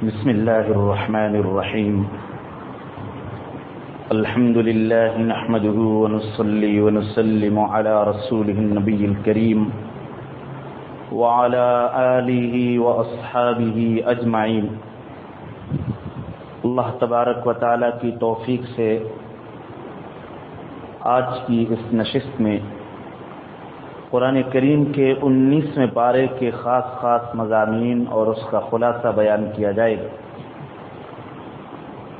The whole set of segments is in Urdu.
بسم الله الرحمن الرحيم. الحمد لله نحمده ونصلي ونسلم على رسوله النبي الكريم وعلى آله وأصحابه أجمعين. اللہ تبارک و تعالیٰ کی توفیق سے آج کی اس نشست میں قرآن کریم کے 19ویں پارے کے خاص مضامین اور اس کا خلاصہ بیان کیا جائے گا.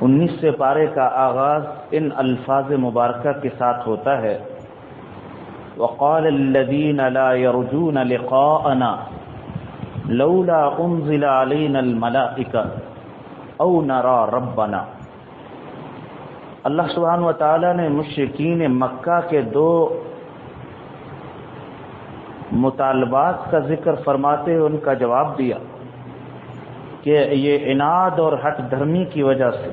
19ویں پارے کا آغاز ان الفاظ مبارکہ کے ساتھ ہوتا ہے: وقال الذين لا يرجون لقاءنا لولا انزل علينا الملائكة او نرى ربنا. اللہ سبحانہ و تعالی نے مشرکین مکہ کے دو مطالبات کا ذکر فرماتے ہوئے ان کا جواب دیا کہ یہ عناد اور ہٹ دھرمی کی وجہ سے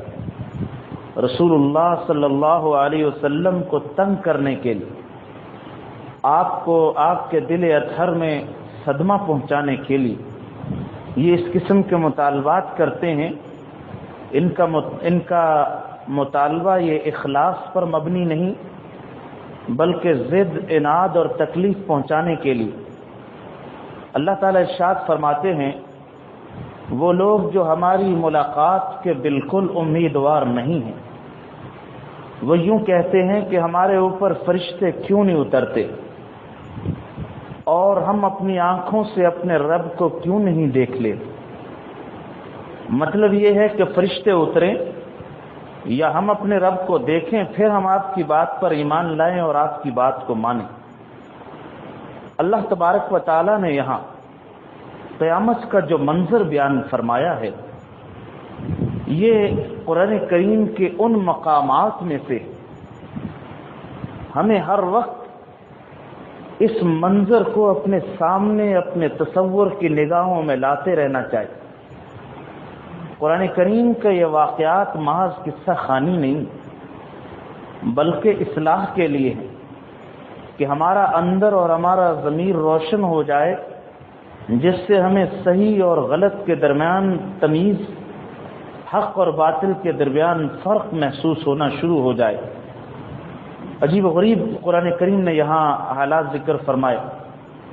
رسول اللہ صلی اللہ علیہ وسلم کو تنگ کرنے کے لیے، آپ کو آپ کے دل اطہر میں صدمہ پہنچانے کے لیے یہ اس قسم کے مطالبات کرتے ہیں. ان کا مطالبہ یہ اخلاص پر مبنی نہیں بلکہ ضد، عناد اور تکلیف پہنچانے کے لیے. اللہ تعالیٰ ارشاد فرماتے ہیں وہ لوگ جو ہماری ملاقات کے بالکل امیدوار نہیں ہیں وہ یوں کہتے ہیں کہ ہمارے اوپر فرشتے کیوں نہیں اترتے اور ہم اپنی آنکھوں سے اپنے رب کو کیوں نہیں دیکھ لیتے. مطلب یہ ہے کہ فرشتے اتریں یا ہم اپنے رب کو دیکھیں پھر ہم آپ کی بات پر ایمان لائیں اور آپ کی بات کو مانیں. اللہ تبارک و تعالی نے یہاں قیامت کا جو منظر بیان فرمایا ہے یہ قرآن کریم کے ان مقامات میں سے ہمیں ہر وقت اس منظر کو اپنے سامنے اپنے تصور کی نگاہوں میں لاتے رہنا چاہیے. قرآن کریم کا یہ واقعات محض قصہ خوانی نہیں بلکہ اصلاح کے لیے ہے کہ ہمارا اندر اور ہمارا ضمیر روشن ہو جائے جس سے ہمیں صحیح اور غلط کے درمیان تمیز، حق اور باطل کے درمیان فرق محسوس ہونا شروع ہو جائے. عجیب و غریب قرآن کریم نے یہاں حالات ذکر فرمائے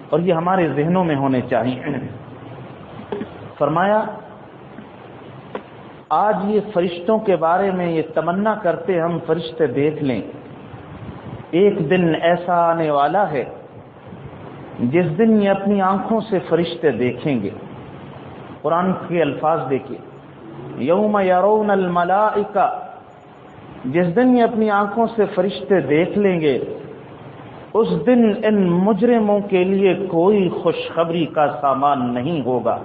اور یہ ہمارے ذہنوں میں ہونے چاہیے. فرمایا آج یہ فرشتوں کے بارے میں یہ تمنا کرتے ہم فرشتے دیکھ لیں. ایک دن ایسا آنے والا ہے جس دن یہ اپنی آنکھوں سے فرشتے دیکھیں گے. قرآن کے الفاظ دیکھیے: یوم یرون الملائکہ، جس دن یہ اپنی آنکھوں سے فرشتے دیکھ لیں گے اس دن ان مجرموں کے لیے کوئی خوشخبری کا سامان نہیں ہوگا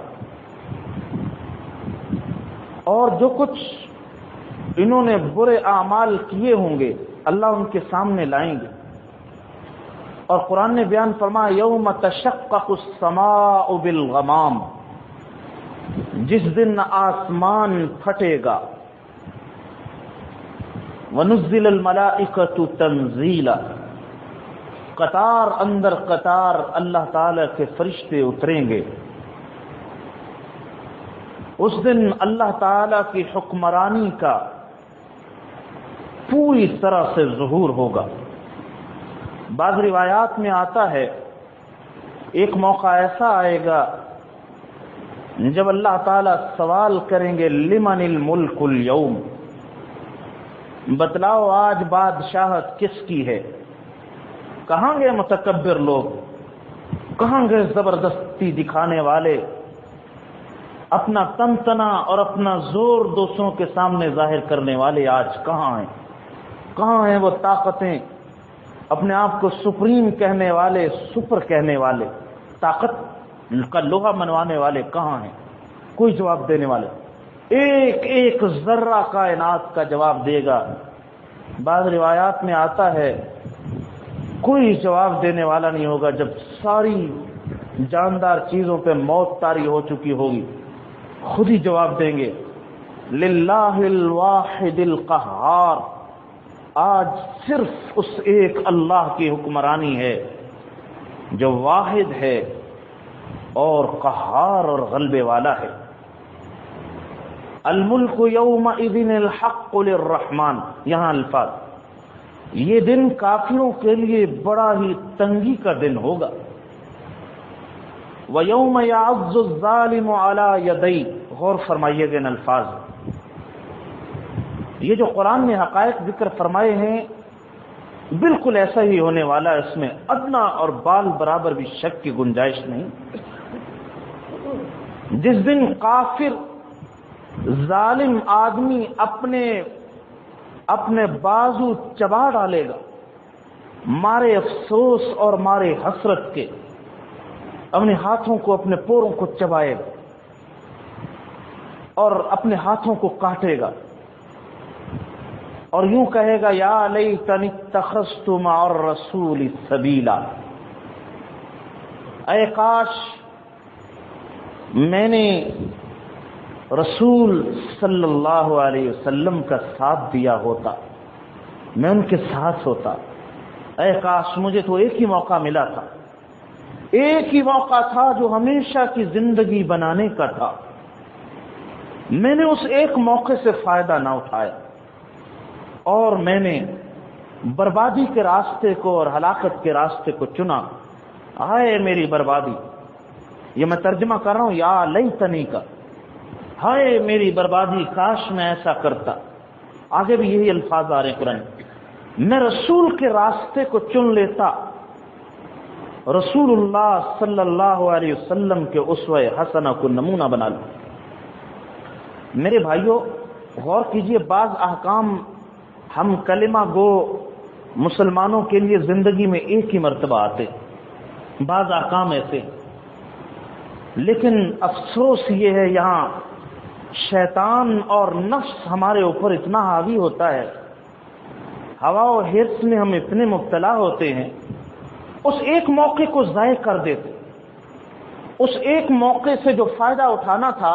اور جو کچھ انہوں نے برے اعمال کیے ہوں گے اللہ ان کے سامنے لائیں گے. اور قرآن نے بیان فرمایا یوم تشقق السماء بالغمام، جس دن آسمان پھٹے گا. ونزل الملائکۃ تنزیلا، قطار اندر قطار اللہ تعالی کے فرشتے اتریں گے. اس دن اللہ تعالی کی حکمرانی کا پوری طرح سے ظہور ہوگا. بعض روایات میں آتا ہے ایک موقع ایسا آئے گا جب اللہ تعالی سوال کریں گے لمن الملک اليوم، بتلاؤ آج بادشاہت کس کی ہے. کہاں گئے متکبر لوگ، کہاں گئے زبردستی دکھانے والے، اپنا تنتنا اور اپنا زور دوسروں کے سامنے ظاہر کرنے والے آج کہاں ہیں؟ کہاں ہیں وہ طاقتیں، اپنے آپ کو سپریم کہنے والے، سپر کہنے والے، طاقت کا لوہا منوانے والے کہاں ہیں؟ کوئی جواب دینے والے؟ ایک ایک ذرہ کائنات کا جواب دے گا. بعض روایات میں آتا ہے کوئی جواب دینے والا نہیں ہوگا جب ساری جاندار چیزوں پہ موت طاری ہو چکی ہوگی. خود ہی جواب دیں گے للہ الواحد القہار، آج صرف اس ایک اللہ کی حکمرانی ہے جو واحد ہے اور قہار اور غلبے والا ہے. الملک یومئذ الحق للرحمن، یہاں الفاظ، یہ دن کافروں کے لیے بڑا ہی تنگی کا دن ہوگا۔ وَيَوْمَ يَعَضُّ الظَّالِمُ عَلَى يَدَيْهِ، غور فرمائیے گا ان الفاظ، یہ جو قرآن نے حقائق ذکر فرمائے ہیں بالکل ایسا ہی ہونے والا ہے، اس میں ادنا اور بال برابر بھی شک کی گنجائش نہیں۔ جس دن کافر ظالم آدمی اپنے بازو چبا ڈالے گا، مارے افسوس اور مارے حسرت کے، اپنے ہاتھوں کو اپنے پوروں کو چبائے گا اور اپنے ہاتھوں کو کاٹے گا اور یوں کہے گا یا لیتنی اتخذت مع الرسول سبیلا، اے کاش میں نے رسول صلی اللہ علیہ وسلم کا ساتھ دیا ہوتا، میں ان کے ساتھ ہوتا، اے کاش مجھے تو ایک ہی موقع ملا تھا، ایک ہی موقع تھا جو ہمیشہ کی زندگی بنانے کا تھا، میں نے اس ایک موقع سے فائدہ نہ اٹھایا اور میں نے بربادی کے راستے کو اور ہلاکت کے راستے کو چنا۔ ہائے میری بربادی، یہ میں ترجمہ کر رہا ہوں یا لیتنی کا، ہائے میری بربادی، کاش میں ایسا کرتا۔ آگے بھی یہی الفاظ آ رہے ہیں قرآن، میں رسول کے راستے کو چن لیتا، رسول اللہ صلی اللہ علیہ وسلم کے اسوہ حسنہ کو نمونہ بنا لوں۔ میرے بھائیوں غور کیجئے، بعض احکام ہم کلمہ گو مسلمانوں کے لیے زندگی میں ایک ہی مرتبہ آتے، بعض احکام ایسے، لیکن افسوس یہ ہے یہاں شیطان اور نفس ہمارے اوپر اتنا حاوی ہوتا ہے، ہوا و حرص میں ہم اتنے مبتلا ہوتے ہیں، اس ایک موقع کو ضائع کر دیتے، اس ایک موقع سے جو فائدہ اٹھانا تھا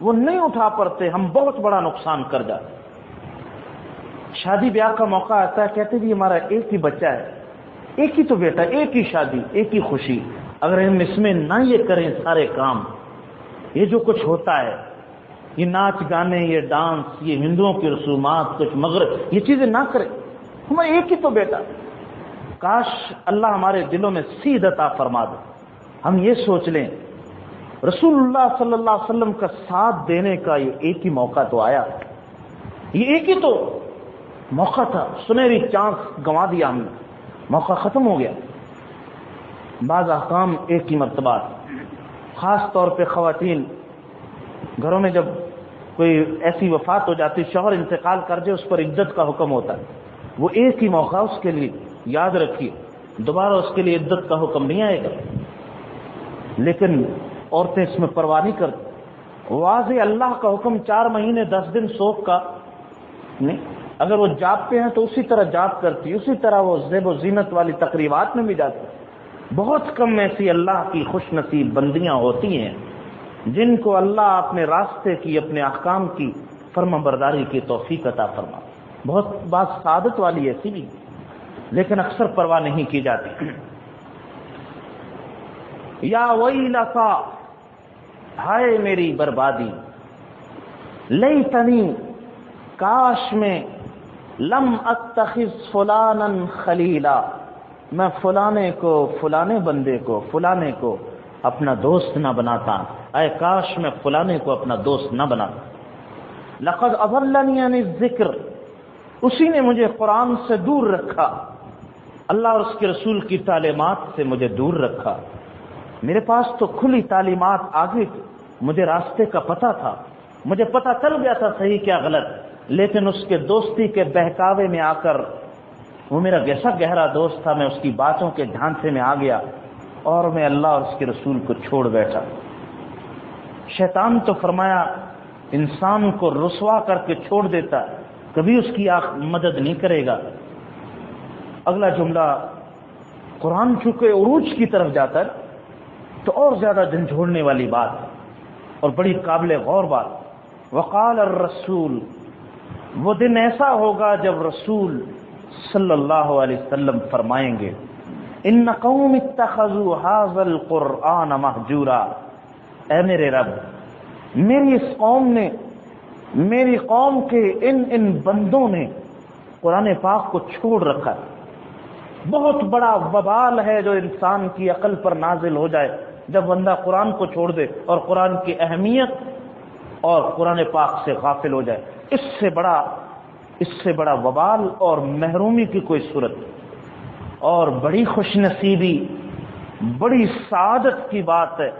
وہ نہیں اٹھا پاتے، ہم بہت بڑا نقصان کر جاتے۔ شادی بیاہ کا موقع آتا ہے، کہتے بھی ہمارا ایک ہی بچہ ہے، ایک ہی تو بیٹا، ایک ہی شادی، ایک ہی خوشی، اگر ہم اس میں نہ یہ کریں سارے کام، یہ جو کچھ ہوتا ہے، یہ ناچ گانے، یہ ڈانس، یہ ہندوؤں کی رسومات، کچھ مغرب، یہ چیزیں نہ کریں، ہمارا ایک ہی تو بیٹا، کاش اللہ ہمارے دلوں میں سیدھ عطا فرما دے، ہم یہ سوچ لیں رسول اللہ صلی اللہ علیہ وسلم کا ساتھ دینے کا یہ ایک ہی موقع تو آیا، یہ ایک ہی تو موقع تھا، سنہری چانس گنوا دیا ہم نے، موقع ختم ہو گیا۔ بعض احکام ایک ہی مرتبہ، خاص طور پہ خواتین گھروں میں جب کوئی ایسی وفات ہو جاتی، شوہر انتقال کر جائے، اس پر عدت کا حکم ہوتا ہے، وہ ایک ہی موقع اس کے لیے، یاد رکھیے دوبارہ اس کے لیے عدت کا حکم نہیں آئے گا، لیکن عورتیں اس میں پرواہ نہیں کرتی، واضح اللہ کا حکم 4 مہینے 10 دن سوگ کا نہیں، اگر وہ جاپتے ہیں تو اسی طرح جاپ کرتی، اسی طرح وہ زیب و زینت والی تقریبات میں بھی جاتی۔ بہت کم ایسی اللہ کی خوش نصیب بندیاں ہوتی ہیں جن کو اللہ اپنے راستے کی، اپنے احکام کی فرما برداری کی توفیق عطا فرما، بہت بات سعادت والی ایسی بھی، لیکن اکثر پرواہ نہیں کی جاتی۔ یا ویلتا، ہائے میری بربادی، لیتنی، کاش میں، لم اتخذ فلانا خلیلا، میں فلانے کو، فلانے بندے کو، فلانے کو اپنا دوست نہ بناتا، اے کاش میں فلانے کو اپنا دوست نہ بناتا۔ لقد اضلنی عن الذکر، اسی نے مجھے قرآن سے دور رکھا، اللہ اور اس کے رسول کی تعلیمات سے مجھے دور رکھا۔ میرے پاس تو کھلی تعلیمات آگے تھی، مجھے راستے کا پتہ تھا، مجھے پتہ چل گیا تھا صحیح کیا غلط، لیکن اس کے دوستی کے بہکاوے میں آ کر، وہ میرا ایسا گہرا دوست تھا، میں اس کی باتوں کے جھانسے میں آ گیا اور میں اللہ اور اس کے رسول کو چھوڑ بیٹھا۔ شیطان تو فرمایا انسان کو رسوا کر کے چھوڑ دیتا، کبھی اس کی مدد نہیں کرے گا۔ اگلا جملہ قرآن چونکہ عروج کی طرف جاتا ہے تو اور زیادہ جھنجھوڑنے والی بات اور بڑی قابل غور بات، وقال الرسول، وہ دن ایسا ہوگا جب رسول صلی اللہ علیہ وسلم فرمائیں گے ان قوم اتخذوا هذا القرآن مہجورا، اے میرے رب، میری اس قوم نے میری قوم کے ان بندوں نے قرآن پاک کو چھوڑ رکھا ہے. بہت بڑا وبال ہے جو انسان کی عقل پر نازل ہو جائے جب بندہ قرآن کو چھوڑ دے اور قرآن کی اہمیت اور قرآن پاک سے غافل ہو جائے. اس سے بڑا وبال اور محرومی کی کوئی صورت اور بڑی خوش نصیبی، بڑی سعادت کی بات ہے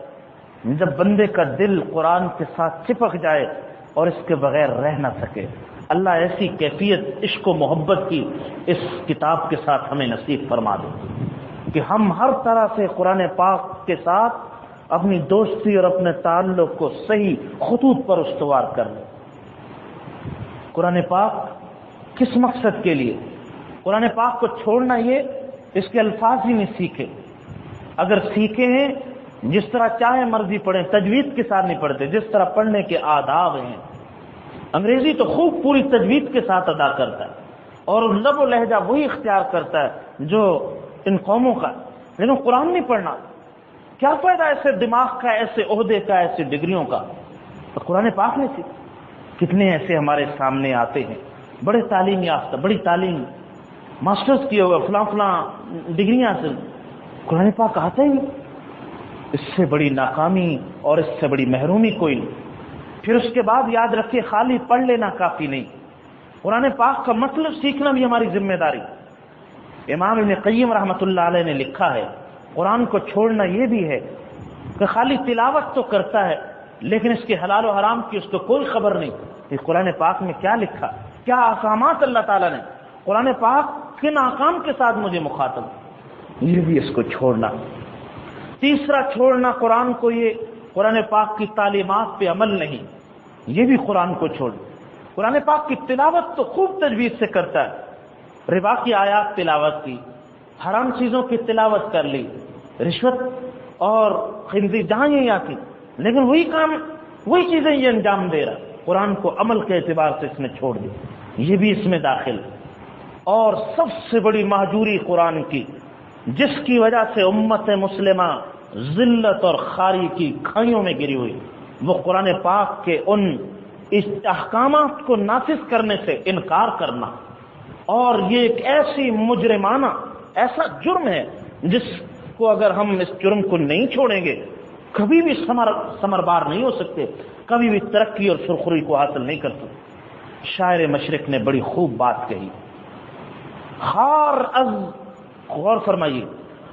جب بندے کا دل قرآن کے ساتھ چپک جائے اور اس کے بغیر رہ نہ سکے. اللہ ایسی کیفیت عشق و محبت کی اس کتاب کے ساتھ ہمیں نصیب فرما دے کہ ہم ہر طرح سے قرآن پاک کے ساتھ اپنی دوستی اور اپنے تعلق کو صحیح خطوط پر استوار کر لیں. قرآن پاک کس مقصد کے لیے؟ قرآن پاک کو چھوڑنا یہ اس کے الفاظ ہی نہیں سیکھے. اگر سیکھے ہیں جس طرح چاہے مرضی پڑھیں، تجوید کے ساتھ نہیں پڑھتے، جس طرح پڑھنے کے آداب ہیں. انگریزی تو خوب پوری تجوید کے ساتھ ادا کرتا ہے اور لب و لہجہ وہی اختیار کرتا ہے جو ان قوموں کا، لیکن قرآن نہیں پڑھنا. کیا فائدہ ایسے دماغ کا، ایسے عہدے کا، ایسے ڈگریوں کا؟ تو قرآن پاک نہیں سیکھا. کتنے ایسے ہمارے سامنے آتے ہیں بڑے تعلیم یافتہ، بڑی تعلیم، ماسٹرز کیے ہوئے، فلاں ڈگریاں سے، قرآن پاک آتا ہی نہیں. اس سے بڑی ناکامی اور اس سے بڑی محرومی کوئی نہیں. پھر اس کے بعد یاد رکھیے خالی پڑھ لینا کافی نہیں، قرآن پاک کا مطلب سیکھنا بھی ہماری ذمہ داری. امام ابن قیم رحمۃ اللہ علیہ نے لکھا ہے قرآن کو چھوڑنا یہ بھی ہے کہ خالی تلاوت تو کرتا ہے لیکن اس کے حلال و حرام کی اس کو کوئی خبر نہیں کہ قرآن پاک میں کیا لکھا، کیا احکامات اللہ تعالیٰ نے، قرآن پاک کن احکام کے ساتھ مجھے مخاطب، یہ بھی اس کو چھوڑنا. تیسرا چھوڑنا قرآن کو، یہ قرآن پاک کی تعلیمات پہ عمل نہیں، یہ بھی قرآن کو چھوڑ. قرآن پاک کی تلاوت تو خوب تجوید سے کرتا ہے، ربا کی آیات تلاوت کی، حرام چیزوں کی تلاوت کر لی، رشوت اور خنزیر جہاں یہ آتی، لیکن وہی کام، وہی چیزیں یہ انجام دے رہا. قرآن کو عمل کے اعتبار سے اس نے چھوڑ دی، یہ بھی اس میں داخل. اور سب سے بڑی مہجوری قرآن کی، جس کی وجہ سے امت مسلمہ ذلت اور خاری کی کھائیوں میں گری ہوئی، وہ قرآن پاک کے ان احکامات کو نافذ کرنے سے انکار کرنا. اور یہ ایک ایسی مجرمانہ، ایسا جرم ہے جس کو اگر ہم اس جرم کو نہیں چھوڑیں گے کبھی بھی ثمربار نہیں ہو سکتے، کبھی بھی ترقی اور سرخروئی کو حاصل نہیں کر سکتے. شاعر مشرق نے بڑی خوب بات کہی، خار از، غور فرمائیے،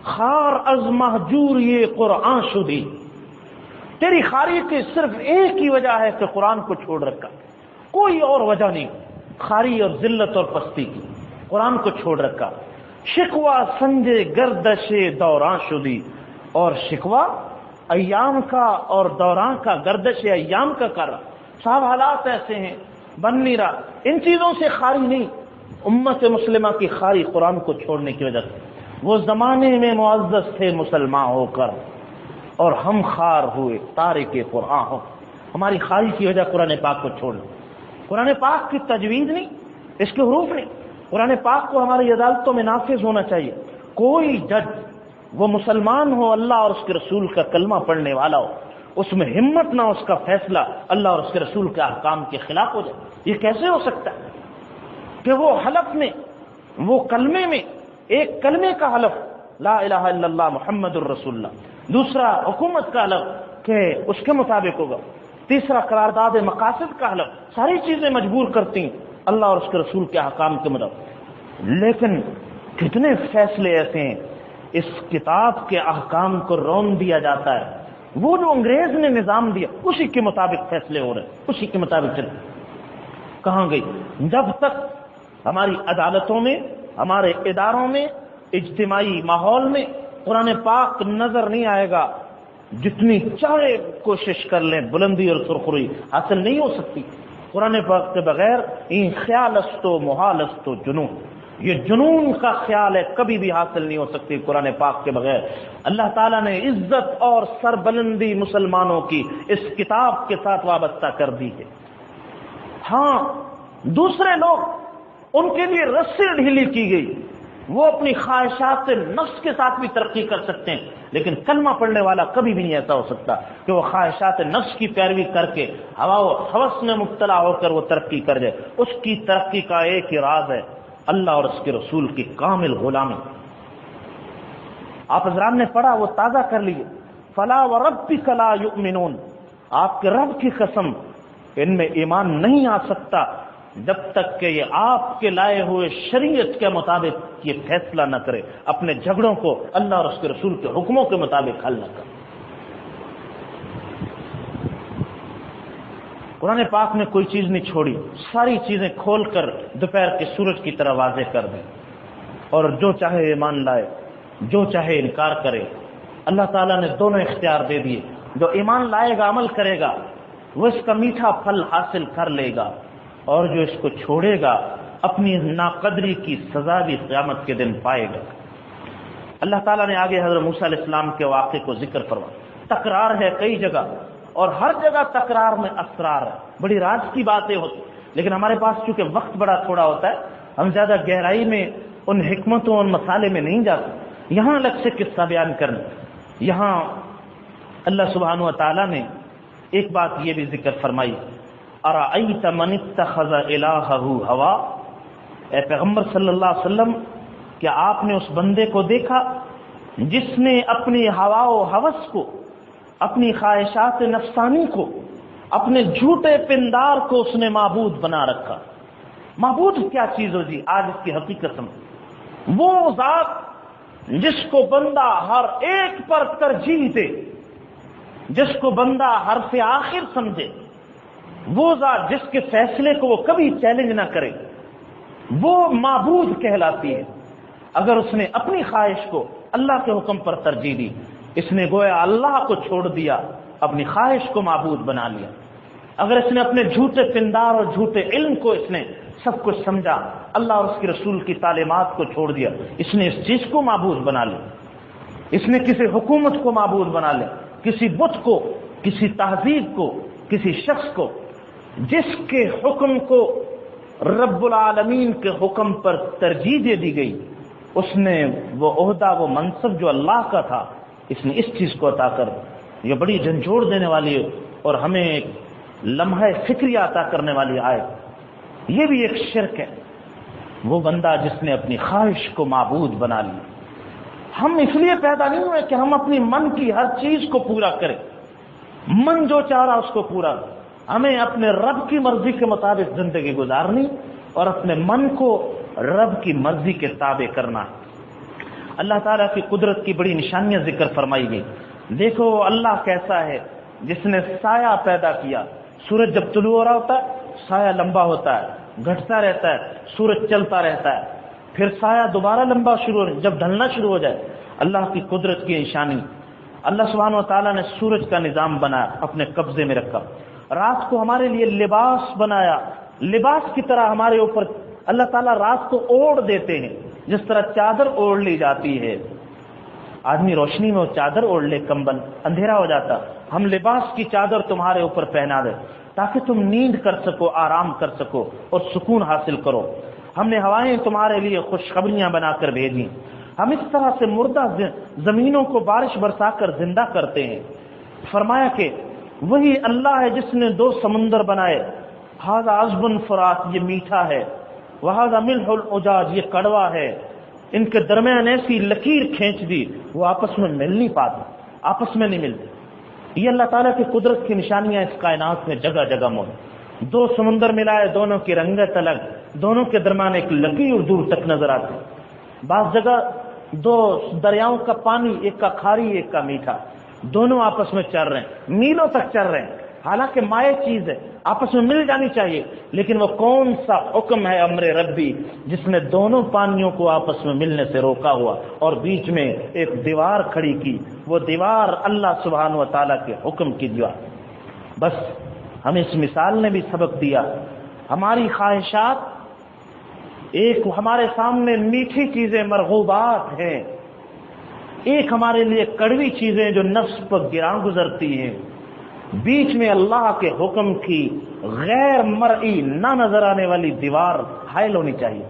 خار از مہجور یہ قرآن شدی. تیری خاری کی صرف ایک ہی وجہ ہے کہ قرآن کو چھوڑ رکھا، کوئی اور وجہ نہیں. خاری اور ذلت اور پستی کی، قرآن کو چھوڑ رکھا. شکوہ سنجے گردش دوران شدی، اور شکوہ ایام کا اور دوران کا، گردش ایام کا کر رہا. صاحب حالات ایسے ہیں، بن نہیں رہا. ان چیزوں سے خاری نہیں، امت مسلمہ کی خاری قرآن کو چھوڑنے کی وجہ سے. وہ زمانے میں معزز تھے مسلمان ہو کر اور ہم خار ہوئے تارک قرآن ہو. ہماری خاری کی وجہ قرآن پاک کو چھوڑنا. قرآن پاک کی تجوید نہیں، اس کے حروف نہیں. قرآن پاک کو ہماری عدالتوں میں نافذ ہونا چاہیے. کوئی جج، وہ مسلمان ہو، اللہ اور اس کے رسول کا کلمہ پڑھنے والا ہو، اس میں ہمت نہ اس کا فیصلہ اللہ اور اس کے رسول کے احکام کے خلاف ہو جائے. یہ کیسے ہو سکتا ہے کہ وہ حلف میں، وہ کلمے میں، ایک کلمے کا حلف لا الہ الا اللہ محمد الرسول اللہ، دوسرا حکومت کا حلف کہ اس کے مطابق ہوگا، تیسرا قرارداد مقاصد کا حلف، ساری چیزیں مجبور کرتی ہیں اللہ اور اس کے رسول کے احکام کے مطابق. لیکن کتنے فیصلے ایسے ہیں اس کتاب کے احکام کو رون دیا جاتا ہے. وہ جو انگریز نے نظام دیا اسی کے مطابق فیصلے ہو رہے ہیں، اسی کے مطابق چل. کہاں گئی؟ جب تک ہماری عدالتوں میں، ہمارے اداروں میں، اجتماعی ماحول میں قرآن پاک نظر نہیں آئے گا، جتنی چاہے کوشش کر لیں بلندی اور سرخروئی حاصل نہیں ہو سکتی. قرآن پاک کے بغیر این خیال است و محال است و جنون، یہ جنون کا خیال ہے، کبھی بھی حاصل نہیں ہو سکتی قرآن پاک کے بغیر. اللہ تعالیٰ نے عزت اور سربلندی مسلمانوں کی اس کتاب کے ساتھ وابستہ کر دی ہے. ہاں دوسرے لوگ، ان کے لیے رسی ڈھیلی کی گئی، وہ اپنی خواہشات نفس کے ساتھ بھی ترقی کر سکتے ہیں، لیکن کلمہ پڑھنے والا کبھی بھی نہیں ایسا ہو سکتا کہ وہ خواہشات نفس کی پیروی کر کے ہوا و ہوس میں مبتلا ہو کر وہ ترقی کر جائے۔ اس کی ترقی کا ایک ہی راز ہے، اللہ اور اس کے رسول کی کامل غلامی۔ آپ حضرات نے پڑھا، وہ تازہ کر لیجیے، فلا وربک لا یؤمنون، آپ کے رب کی قسم ان میں ایمان نہیں آ سکتا جب تک کہ یہ آپ کے لائے ہوئے شریعت کے مطابق یہ فیصلہ نہ کرے، اپنے جھگڑوں کو اللہ اور اس کے رسول کے حکموں کے مطابق حل نہ کرے۔ قرآن پاک نے کوئی چیز نہیں چھوڑی، ساری چیزیں کھول کر دوپہر کے سورج کی طرح واضح کر دیں، اور جو چاہے ایمان لائے، جو چاہے انکار کرے۔ اللہ تعالیٰ نے دونوں اختیار دے دیے، جو ایمان لائے گا، عمل کرے گا، وہ اس کا میٹھا پھل حاصل کر لے گا، اور جو اس کو چھوڑے گا اپنی ناقدری کی سزا بھی قیامت کے دن پائے گا۔ اللہ تعالیٰ نے آگے حضرت موسیٰ علیہ السلام کے واقعے کو ذکر فرمایا۔ تکرار ہے کئی جگہ، اور ہر جگہ تکرار میں اسرار ہے، بڑی راز کی باتیں ہوتی، لیکن ہمارے پاس چونکہ وقت بڑا تھوڑا ہوتا ہے، ہم زیادہ گہرائی میں ان حکمتوں اور مسالے میں نہیں جاتے۔ یہاں الگ سے قصہ بیان کرنا، یہاں اللہ سبحانہ و تعالیٰ نے ایک بات یہ بھی ذکر فرمائی، ارأیت من اتخذ الہہ ہوا، اے پیغمبر صلی اللہ علیہ وسلم، کیا آپ نے اس بندے کو دیکھا جس نے اپنی ہوا و ہوس کو، اپنی خواہشات نفسانی کو، اپنے جھوٹے پندار کو اس نے معبود بنا رکھا۔ معبود کیا چیز ہو جی؟ آج اس کی حقیقت سمجھ، وہ ذات جس کو بندہ ہر ایک پر ترجیح دے، جس کو بندہ حرف آخر سمجھے، وہ ذات جس کے فیصلے کو وہ کبھی چیلنج نہ کرے، وہ معبود کہلاتی ہے۔ اگر اس نے اپنی خواہش کو اللہ کے حکم پر ترجیح دی، اس نے گویا اللہ کو چھوڑ دیا، اپنی خواہش کو معبود بنا لیا۔ اگر اس نے اپنے جھوٹے پندار اور جھوٹے علم کو اس نے سب کچھ سمجھا، اللہ اور اس کے رسول کی تعلیمات کو چھوڑ دیا، اس نے اس چیز کو معبود بنا لیا۔ اس نے کسی حکومت کو معبود بنا لیا، کسی بت کو، کسی تہذیب کو، کسی شخص کو، جس کے حکم کو رب العالمین کے حکم پر ترجیح دے دی گئی، اس نے وہ عہدہ، وہ منصب جو اللہ کا تھا، اس نے اس چیز کو عطا کر یہ بڑی جھنجھوڑ دینے والی ہے اور ہمیں ایک لمحہ فکریہ عطا کرنے والی آیت۔ یہ بھی ایک شرک ہے، وہ بندہ جس نے اپنی خواہش کو معبود بنا لی۔ ہم اس لیے پیدا نہیں ہوئے کہ ہم اپنی من کی ہر چیز کو پورا کریں، من جو چاہ رہا اس کو پورا، ہمیں اپنے رب کی مرضی کے مطابق زندگی گزارنی اور اپنے من کو رب کی مرضی کے تابع کرنا ہے۔ اللہ تعالیٰ کی قدرت کی بڑی نشانیاں ذکر فرمائی گئی۔ دیکھو اللہ کیسا ہے جس نے سایہ پیدا کیا۔ سورج جب طلوع ہو رہا ہوتا ہے سایہ لمبا ہوتا ہے، گھٹتا رہتا ہے، سورج چلتا رہتا ہے، پھر سایہ دوبارہ لمبا شروع ہو، جب ڈھلنا شروع ہو جائے۔ اللہ کی قدرت کی نشانی، اللہ سبحانہ و تعالیٰ نے سورج کا نظام بنایا، اپنے قبضے میں رکھا۔ رات کو ہمارے لیے لباس بنایا، لباس کی طرح ہمارے اوپر اللہ تعالیٰ رات کو اوڑھ دیتے ہیں، جس طرح چادر اوڑھ لی جاتی ہے۔ آدمی روشنی میں وہ چادر اوڑھ لے، کمبل، اندھیرا ہو جاتا، ہم لباس کی چادر تمہارے اوپر پہنا دے تاکہ تم نیند کر سکو، آرام کر سکو اور سکون حاصل کرو۔ ہم نے ہوائیں تمہارے لیے خوشخبریاں بنا کر بھیجی۔ ہم اس طرح سے مردہ زمینوں کو بارش برسا کر زندہ کرتے ہیں۔ فرمایا کہ وہی اللہ ہے جس نے دو سمندر بنائے، ھذا عذب فرات، یہ میٹھا ہے، وھذا ملح اجاج، یہ کڑوا ہے۔ ان کے درمیان ایسی لکیر کھینچ دی وہ آپس میں مل نہیں پاتے، آپس میں نہیں ملتے۔ یہ اللہ تعالیٰ کی قدرت کی نشانیاں اس کائنات میں جگہ جگہ موجود۔ دو سمندر ملائے، دونوں کی رنگت الگ، دونوں کے درمیان ایک لکیر دور تک نظر آتی۔ بعض جگہ دو دریاؤں کا پانی، ایک کا کھاری ایک کا میٹھا، دونوں آپس میں چل رہے ہیں، میلوں تک چل رہے ہیں، حالانکہ مائع چیز ہے، آپس میں مل جانی چاہیے، لیکن وہ کون سا حکم ہے امر ربی جس نے دونوں پانیوں کو آپس میں ملنے سے روکا ہوا اور بیچ میں ایک دیوار کھڑی کی؟ وہ دیوار اللہ سبحانہ و تعالیٰ کے حکم کی دیوار۔ بس ہمیں اس مثال نے بھی سبق دیا، ہماری خواہشات ایک ہمارے سامنے میٹھی چیزیں مرغوبات ہیں، ایک ہمارے لیے کڑوی چیزیں جو نفس پر گراں گزرتی ہیں، بیچ میں اللہ کے حکم کی غیر مرئی نہ نظر آنے والی دیوار حائل ہونی چاہیے۔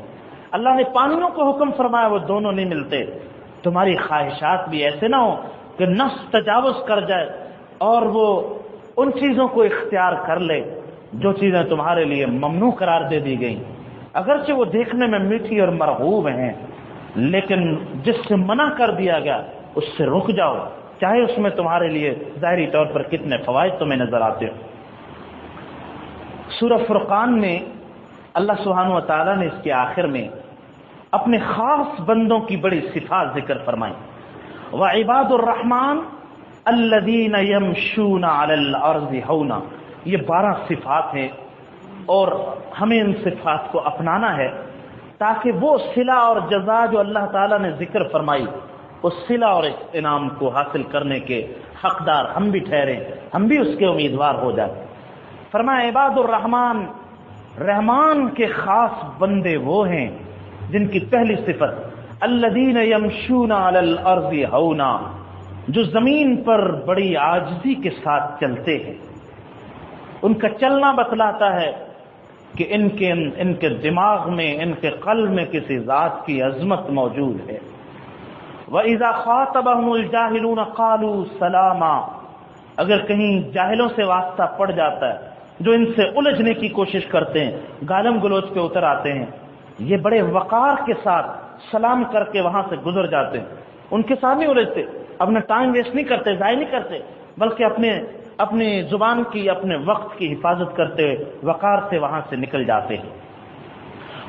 اللہ نے پانیوں کو حکم فرمایا، وہ دونوں نہیں ملتے۔ تمہاری خواہشات بھی ایسے نہ ہو کہ نفس تجاوز کر جائے اور وہ ان چیزوں کو اختیار کر لے جو چیزیں تمہارے لیے ممنوع قرار دے دی گئیں، اگرچہ وہ دیکھنے میں میٹھی اور مرغوب ہیں، لیکن جس سے منع کر دیا گیا اس سے رک جاؤ، چاہے اس میں تمہارے لیے ظاہری طور پر کتنے فوائد تمہیں نظر آتے ہو۔ سورہ فرقان میں اللہ سبحانہ و تعالیٰ نے اس کے آخر میں اپنے خاص بندوں کی بڑی صفات ذکر فرمائی۔ وعباد الرحمن الذین یمشون علی الارض ہونا، یہ 12 صفات ہیں اور ہمیں ان صفات کو اپنانا ہے تاکہ وہ صلہ اور جزا جو اللہ تعالیٰ نے ذکر فرمائی اس صلہ اور انعام کو حاصل کرنے کے حقدار ہم بھی ٹھہریں، ہم بھی اس کے امیدوار ہو جائیں۔ فرمایا عباد الرحمن، رحمان کے خاص بندے وہ ہیں جن کی پہلی صفت الذین یمشون علی الارض ہونا، جو زمین پر بڑی عاجزی کے ساتھ چلتے ہیں۔ ان کا چلنا بتلاتا ہے کہ ان کے دماغ میں، ان کے قلب میں کسی ذات کی عظمت موجود ہے۔ وَإِذَا خَاطَبَهُمُ الْجَاهِلُونَ قَالُوا سَلَامًا، اگر کہیں جاہلوں سے واسطہ پڑ جاتا ہے جو ان سے الجھنے کی کوشش کرتے ہیں، گالم گلوچ پہ اتر آتے ہیں، یہ بڑے وقار کے ساتھ سلام کر کے وہاں سے گزر جاتے ہیں، ان کے ساتھ نہیں الجھتے، اپنا ٹائم ویسٹ نہیں کرتے، ضائع نہیں کرتے، بلکہ اپنے زبان کی، اپنے وقت کی حفاظت کرتے ہوئے وقار سے وہاں سے نکل جاتے ہیں۔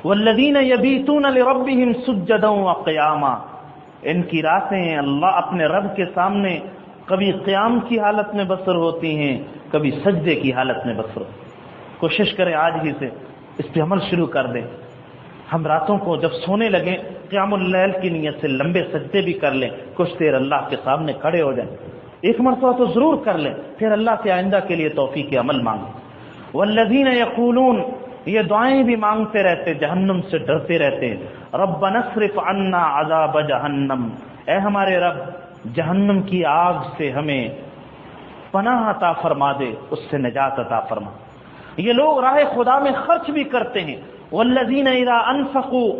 والذین یبیتون لربہم سجدا وقیاما، ان کی راتیں اللہ اپنے رب کے سامنے کبھی قیام کی حالت میں بسر ہوتی ہیں، کبھی سجدے کی حالت میں بسر ہوتی ہیں۔ کوشش کریں آج ہی سے اس پہ عمل شروع کر دیں۔ ہم راتوں کو جب سونے لگیں قیام اللیل کی نیت سے لمبے سجدے بھی کر لیں، کچھ دیر اللہ کے سامنے کھڑے ہو جائیں، ایک مرتبہ تو ضرور کر لیں، پھر اللہ سے آئندہ کے لیے توفیق عمل مانگیں۔ والذین یقولون، یہ دعائیں بھی مانگتے رہتے، جہنم سے ڈرتے رہتے ہیں، ربنا اصرف عنا عذاب جہنم، اے ہمارے رب جہنم کی آگ سے ہمیں پناہ عطا فرما دے، اس سے نجات عطا فرما۔ یہ لوگ راہ خدا میں خرچ بھی کرتے ہیں۔ والذین اذا انفقوا،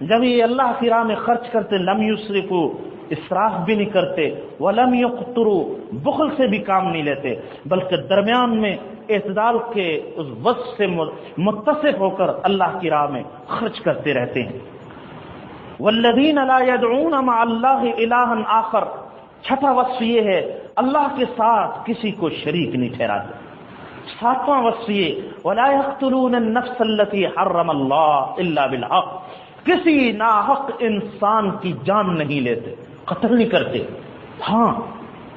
جب یہ اللہ کی راہ میں خرچ کرتے، لم یسرفوا، اسراف بھی نہیں کرتے، ولم یقتروا، بخل سے بھی کام نہیں لیتے، بلکہ درمیان میں اعتدال کے اس وصف سے متصف ہو کر اللہ کی راہ میں خرچ کرتے رہتے ہیں۔ والذین لا يدعون مع اللہ الہا آخر، چھٹا وصف یہ ہے اللہ کے ساتھ کسی کو شریک نہیں ٹھہراتے۔ ساتواں وصف یہ ولا يقتلون النفس التي حرم اللہ الا بالحق، کسی ناحق انسان کی جان نہیں لیتے، قتل نہیں کرتے۔ ہاں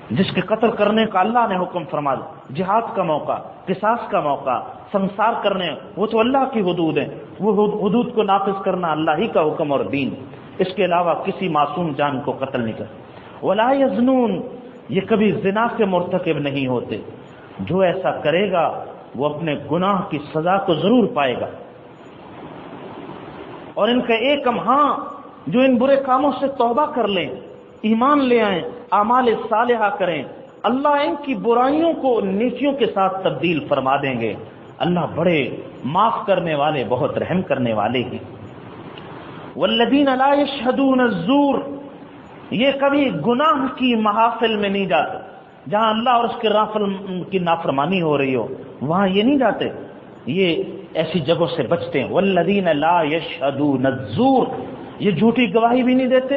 جس کے قتل کرنے کا اللہ نے حکم فرما دیا، جہاد کا موقع، قصاص کا موقع، سنسار کرنے، وہ تو اللہ کی حدود ہیں، وہ حدود کو نافذ کرنا اللہ ہی کا حکم اور دین، اس کے علاوہ کسی معصوم جان کو قتل نہیں کرتے۔ ولا یزنون، یہ کبھی زنا کے مرتکب نہیں ہوتے، جو ایسا کرے گا وہ اپنے گناہ کی سزا کو ضرور پائے گا۔ اور ان کا ایک ہاں جو ان برے کاموں سے توبہ کر لیں، ایمان لے آئیں، اعمال صالحہ کریں، اللہ ان کی برائیوں کو نیکیوں کے ساتھ تبدیل فرما دیں گے۔ اللہ بڑے معاف کرنے والے، بہت رحم کرنے والے ہیں۔ والذین لا یشہدون الزور، یہ کبھی گناہ کی محافل میں نہیں جاتے، جہاں اللہ اور اس کے نافرمانی ہو رہی ہو وہاں یہ نہیں جاتے، یہ ایسی جگہوں سے بچتے ہیں۔ والذین لا یشہدون الزور، یہ جھوٹی گواہی بھی نہیں دیتے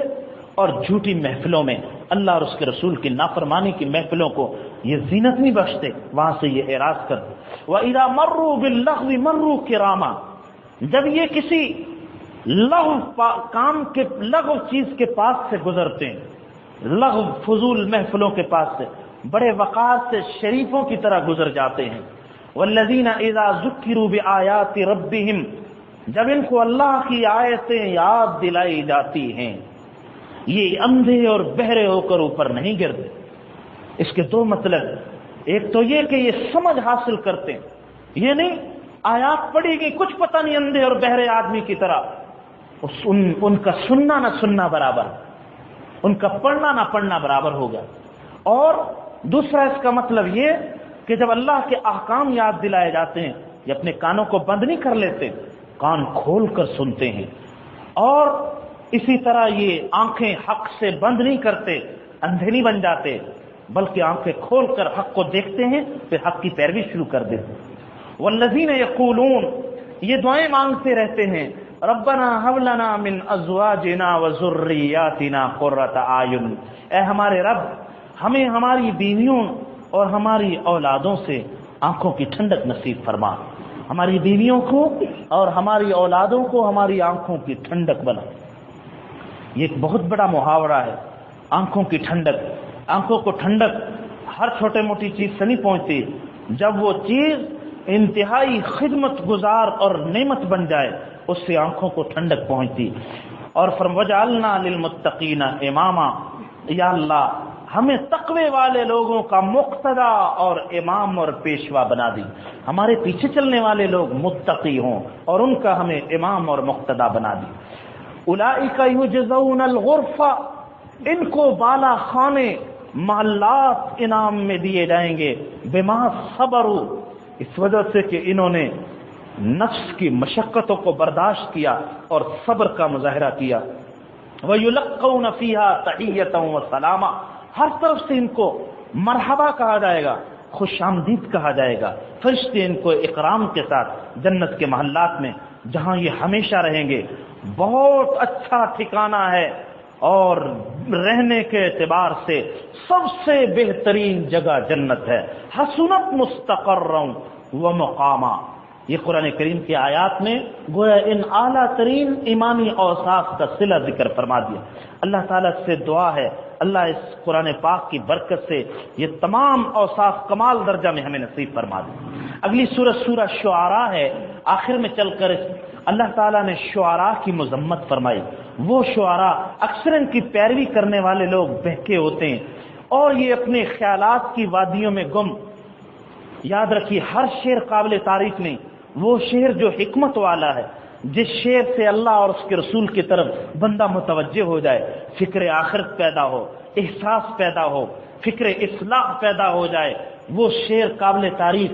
اور جھوٹی محفلوں میں، اللہ اور اس کے رسول کی نافرمانی کی محفلوں کو یہ زینت نہیں بخشتے، وہاں سے یہ اعراض کرتے۔ وَإِذَا مَرُّوا بِاللَّغْوِ مَرُّوا كِرَامًا، جب یہ کسی لغو چیز کے پاس سے گزرتے ہیں، لغو فضول محفلوں کے پاس سے بڑے وقار سے شریفوں کی طرح گزر جاتے ہیں۔ والذین اذا ذکروا بآیات ربہم، جب ان کو اللہ کی آیتیں یاد دلائی جاتی ہیں یہ اندھے اور بہرے ہو کر اوپر نہیں گرتے۔ اس کے دو مطلب، ایک تو یہ کہ یہ سمجھ حاصل کرتے ہیں، یہ نہیں آیات پڑھی گئی کچھ پتہ نہیں اندھے اور بہرے آدمی کی طرح، ان کا سننا نہ سننا برابر، ان کا پڑھنا نہ پڑھنا برابر ہوگا۔ اور دوسرا اس کا مطلب یہ کہ جب اللہ کے احکام یاد دلائے جاتے ہیں یہ اپنے کانوں کو بند نہیں کر لیتے، کان کھول کر سنتے ہیں، اور اسی طرح یہ آنکھیں حق سے بند نہیں کرتے، اندھے نہیں بن جاتے، بلکہ آنکھیں کھول کر حق کو دیکھتے ہیں، پھر حق کی پیروی شروع کر دیتے ہیں۔ والذین یقولون، یہ دعائیں مانگتے رہتے ہیں، ربنا هب لنا من ازواجنا وذریاتنا قرۃ اعین، اے ہمارے رب ہمیں ہماری بیویوں اور ہماری اولادوں سے آنکھوں کی ٹھنڈک نصیب فرما، ہماری بیویوں کو اور ہماری اولادوں کو ہماری آنکھوں کی ٹھنڈک بنا۔ یہ ایک بہت بڑا محاورہ ہے، آنکھوں کی ٹھنڈک۔ آنکھوں کو ٹھنڈک ہر چھوٹے موٹی چیز سے نہیں پہنچتی، جب وہ چیز انتہائی خدمت گزار اور نعمت بن جائے اس سے آنکھوں کو ٹھنڈک پہنچتی۔ اور وَجَعَلْنَا لِلْمُتَّقِينَ اماما، یا اللہ ہمیں تقوی والے لوگوں کا مقتدا اور امام اور پیشوا بنا دی، ہمارے پیچھے چلنے والے لوگ متقی ہوں اور ان کا ہمیں امام اور مقتدا بنا دی۔ اولئک یجزون الغرفہ، ان کو بالا خانے محلات انعام میں دیے جائیں گے، بما صبروا، اس وجہ سے کہ انہوں نے نفس کی مشقتوں کو برداشت کیا اور صبر کا مظاہرہ کیا۔ وَيُلَقَّوْنَ فِيهَا تَحِيَّةً وَسَلَامًا، ہر طرف سے ان کو مرحبا کہا جائے گا، خوش آمدید کہا جائے گا۔ فرشتے ان کو اکرام کے ساتھ جنت کے محلات میں، جہاں یہ ہمیشہ رہیں گے، بہت اچھا ٹھکانہ ہے اور رہنے کے اعتبار سے سب سے بہترین جگہ جنت ہے۔ حسنت مستقرا ومقاما، یہ قرآن کریم کی آیات میں گویا ان اعلیٰ ترین ایمانی اوصاف کا صلہ ذکر فرما دیا۔ اللہ تعالیٰ سے دعا ہے اللہ اس قرآن پاک کی برکت سے یہ تمام اوصاف کمال درجہ میں ہمیں نصیب فرما دے۔ اگلی سورہ شعراء ہے، آخر میں چل کر اللہ تعالیٰ نے شعراء کی مذمت فرمائی۔ وہ شعراء اکثر ان کی پیروی کرنے والے لوگ بہکے ہوتے ہیں اور یہ اپنے خیالات کی وادیوں میں گم۔ یاد رکھیے ہر شعر قابل تعریف نہیں، وہ شعر جو حکمت والا ہے، جس شعر سے اللہ اور اس کے رسول کی طرف بندہ متوجہ ہو جائے، فکر آخرت پیدا ہو، احساس پیدا ہو، فکر اصلاح پیدا ہو جائے، وہ شعر قابل تعریف۔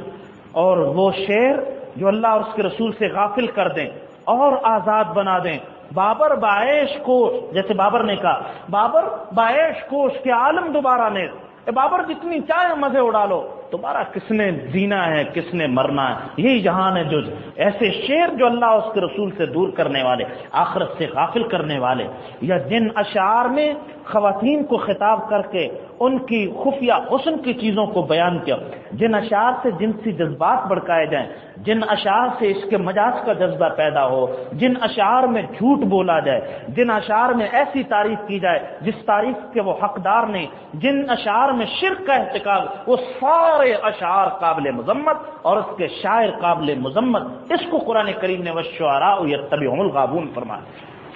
اور وہ شعر جو اللہ اور اس کے رسول سے غافل کر دیں اور آزاد بنا دیں۔ بابر باعش کوش، جیسے بابر نے کہا بابر باعش کوش کے عالم دوبارہ نے، اے بابر جتنی چاہے مزے اڑا لو، دوبارہ کس نے جینا ہے، کس نے مرنا ہے، یہی جہان ہے۔ جو ایسے شعر جو اللہ اور اس کے رسول سے دور کرنے والے، آخرت سے غافل کرنے والے، یا جن اشعار میں خواتین کو خطاب کر کے ان کی خفیہ حسن کی چیزوں کو بیان کیا، جن اشعار سے جنسی جذبات بڑھکائے جائیں، جن اشعار سے اس کے مجاز کا جذبہ پیدا ہو، جن اشعار میں جھوٹ بولا جائے، جن اشعار میں ایسی تعریف کی جائے جس تعریف کے وہ حقدار نہیں، جن اشعار میں شرک کا ارتکاب، وہ سارے اشعار قابل مذمت اور اس کے شاعر قابل مذمت۔ اس کو قرآن کریم نے والشعراء یتبعهم الغاوون فرمایا۔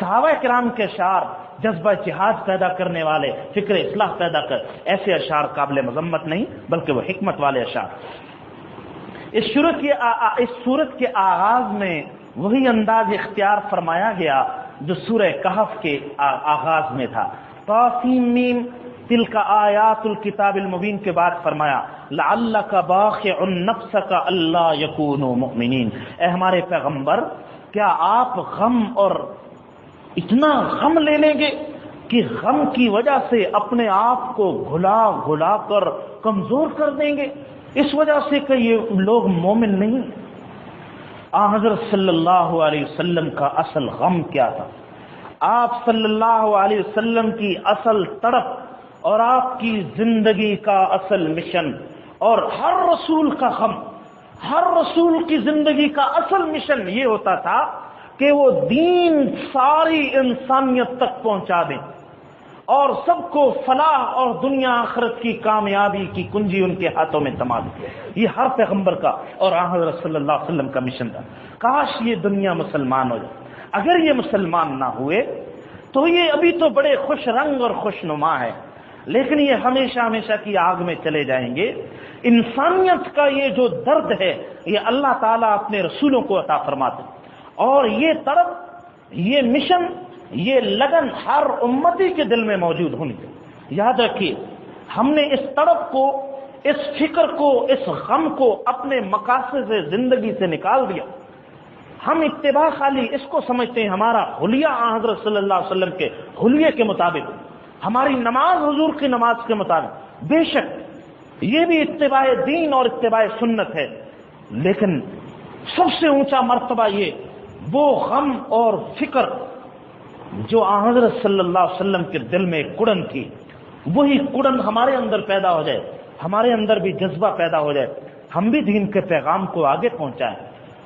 صحابہ کرام کے اشعار جذبہ جہاد پیدا کرنے والے، فکر اصلاح پیدا کر، ایسے اشعار قابل مذمت نہیں بلکہ وہ حکمت والے اشعار۔ اس سورت کے آغاز میں وہی انداز اختیار فرمایا گیا جو سورہ کہف کے آغاز میں تھا۔ طاسیم میم تلک آیات الکتاب المبین کے بعد فرمایا لعلک باخع نفسک الا یکونوا مؤمنین، اے ہمارے پیغمبر کیا آپ غم اور اتنا غم لے لیں گے کہ غم کی وجہ سے اپنے آپ کو گھلا کر کمزور کر دیں گے، اس وجہ سے کہ یہ لوگ مومن نہیں۔ حضرت صلی اللہ علیہ وسلم کا اصل غم کیا تھا؟ آپ صلی اللہ علیہ وسلم کی اصل تڑپ اور آپ کی زندگی کا اصل مشن، اور ہر رسول کا غم، ہر رسول کی زندگی کا اصل مشن یہ ہوتا تھا کہ وہ دین ساری انسانیت تک پہنچا دیں اور سب کو فلاح اور دنیا آخرت کی کامیابی کی کنجی ان کے ہاتھوں میں تما دیں۔ یہ ہر پیغمبر کا اور حضرت صلی اللہ علیہ وسلم کا مشن تھا۔ کاش یہ دنیا مسلمان ہو جائے۔ اگر یہ مسلمان نہ ہوئے تو یہ ابھی تو بڑے خوش رنگ اور خوش نما ہے، لیکن یہ ہمیشہ ہمیشہ کی آگ میں چلے جائیں گے۔ انسانیت کا یہ جو درد ہے یہ اللہ تعالیٰ اپنے رسولوں کو عطا فرماتے ہیں، اور یہ طرف، یہ مشن، یہ لگن ہر امتی کے دل میں موجود ہونی چاہیے۔ یاد رکھیے ہم نے اس طرف کو، اس فکر کو، اس غم کو اپنے مقاصد سے زندگی سے نکال دیا۔ ہم اتباع خالی اس کو سمجھتے ہیں ہمارا حلیہ حضرت صلی اللہ علیہ وسلم کے حلیے کے مطابق، ہماری نماز حضور کی نماز کے مطابق، بے شک یہ بھی اتباع دین اور اتباع سنت ہے، لیکن سب سے اونچا مرتبہ یہ وہ غم اور فکر جو حضرت صلی اللہ علیہ وسلم کے دل میں ایک کڑن تھی، وہی کڑن ہمارے اندر پیدا ہو جائے، ہمارے اندر بھی جذبہ پیدا ہو جائے، ہم بھی دین کے پیغام کو آگے پہنچائیں،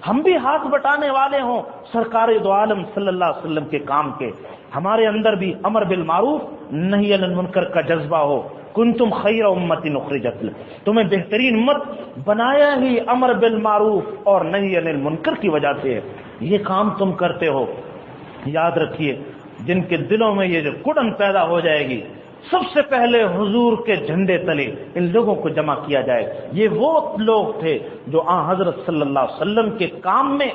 ہم بھی ہاتھ بٹانے والے ہوں سرکار دو عالم صلی اللہ علیہ وسلم کے کام کے، ہمارے اندر بھی امر بالمعروف نہی عن المنکر کا جذبہ ہو۔ کنتم خیر امت اخرجت، تمہیں بہترین امت بنایا ہی امر بالمعروف اور نہی عن المنکر کی وجہ سے ہے، یہ کام تم کرتے ہو۔ یاد رکھیے جن کے دلوں میں یہ جو کڑن پیدا ہو جائے گی، سب سے پہلے حضور کے جھنڈے تلے ان لوگوں کو جمع کیا جائے۔ یہ وہ لوگ تھے جو حضرت صلی اللہ علیہ وسلم کے کام میں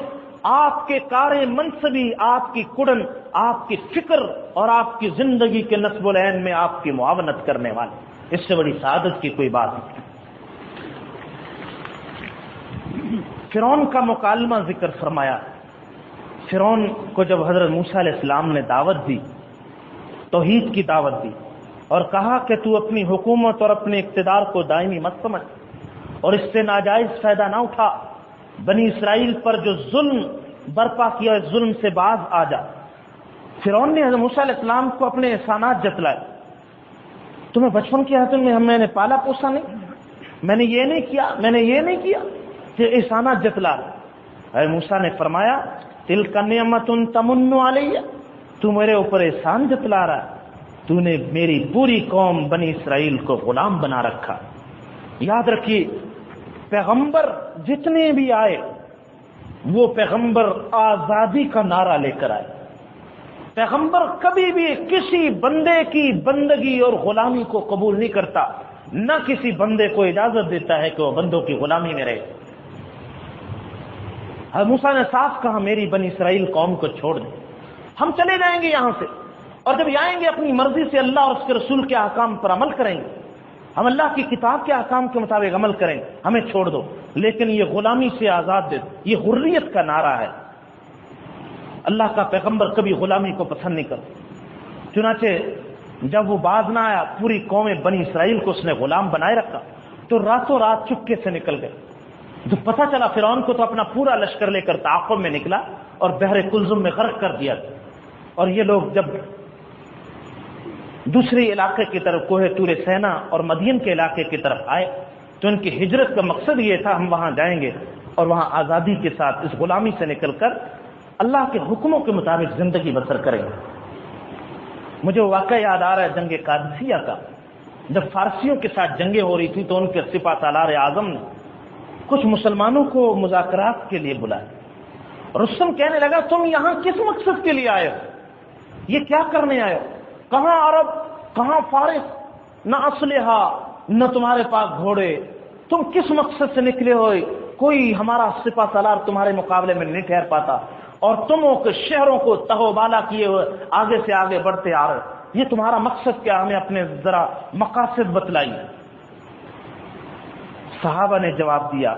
آپ کے کار منصبی، آپ کی کڑن، آپ کی فکر اور آپ کی زندگی کے نصب العین میں آپ کی معاونت کرنے والے، اس سے بڑی سعادت کی کوئی بات نہیں۔ فرعون کا مکالمہ ذکر فرمایا۔ فرعون کو جب حضرت موسیٰ علیہ السلام نے دعوت دی، توحید کی دعوت دی، اور کہا کہ تو اپنی حکومت اور اپنے اقتدار کو دائمی مت سمجھ اور اس سے ناجائز فائدہ نہ اٹھا، بنی اسرائیل پر جو ظلم برپا کیا اس ظلم سے باز آ جا۔ فرعون نے حضرت موسیٰ علیہ السلام کو اپنے احسانات جتلائے۔ تمہیں بچپن کے حالت میں نے پالا پوسا نہیں، میں نے یہ نہیں کیا، میں نے یہ نہیں کیا، کہ احسانات جتلا۔ حضرت موسیٰ نے فرمایا تلک نعمت تمن علیہ، تو میرے اوپر احسان جتلا رہا ہے، تو نے میری پوری قوم بنی اسرائیل کو غلام بنا رکھا۔ یاد رکھیے پیغمبر جتنے بھی آئے وہ پیغمبر آزادی کا نعرہ لے کر آئے۔ پیغمبر کبھی بھی کسی بندے کی بندگی اور غلامی کو قبول نہیں کرتا، نہ کسی بندے کو اجازت دیتا ہے کہ وہ بندوں کی غلامی میں رہے۔ حضرت موسیٰ نے صاف کہا میری بنی اسرائیل قوم کو چھوڑ دیں، ہم چلے جائیں گے یہاں سے، اور جب آئیں گے اپنی مرضی سے اللہ اور اس کے رسول کے احکام پر عمل کریں گے، ہم اللہ کی کتاب کے احکام کے مطابق عمل کریں، ہمیں چھوڑ دو، لیکن یہ غلامی سے آزاد دے دو۔ یہ حریت کا نعرہ ہے۔ اللہ کا پیغمبر کبھی غلامی کو پسند نہیں کرتا۔ چنانچہ جب وہ باز نہ آیا، پوری قوم بنی اسرائیل کو اس نے غلام بنائے رکھا، تو راتوں رات چپکے سے نکل گئے۔ جو پتہ چلا فرعون کو تو اپنا پورا لشکر لے کر تعاقب میں نکلا اور بحر کلزم میں غرق کر دیا۔ اور یہ لوگ جب دوسرے علاقے کی طرف کوہ طور سینا اور مدین کے علاقے کی طرف آئے تو ان کی ہجرت کا مقصد یہ تھا ہم وہاں جائیں گے اور وہاں آزادی کے ساتھ اس غلامی سے نکل کر اللہ کے حکموں کے مطابق زندگی بسر کریں گے۔ مجھے واقعہ یاد آ رہا ہے جنگ قادسیہ کا، جب فارسیوں کے ساتھ جنگیں ہو رہی تھی تو ان کے سپہ سالار اعظم نے کچھ مسلمانوں کو مذاکرات کے لیے بلایا۔ رستم کہنے لگا تم یہاں کس مقصد کے لیے آئے ہو؟ یہ کیا کرنے آئے ہو؟ کہاں عرب، کہاں فارس، نہ اسلحہ نہ تمہارے پاس گھوڑے، تم کس مقصد سے نکلے ہوئے؟ کوئی ہمارا سپہ سالار تمہارے مقابلے میں نہیں ٹھہر پاتا، اور تم شہروں کو تہو بالا کیے ہوئے آگے سے آگے بڑھتے آ رہے، یہ تمہارا مقصد کیا؟ ہمیں اپنے ذرا مقاصد بتلائیے۔ صحابہ نے جواب دیا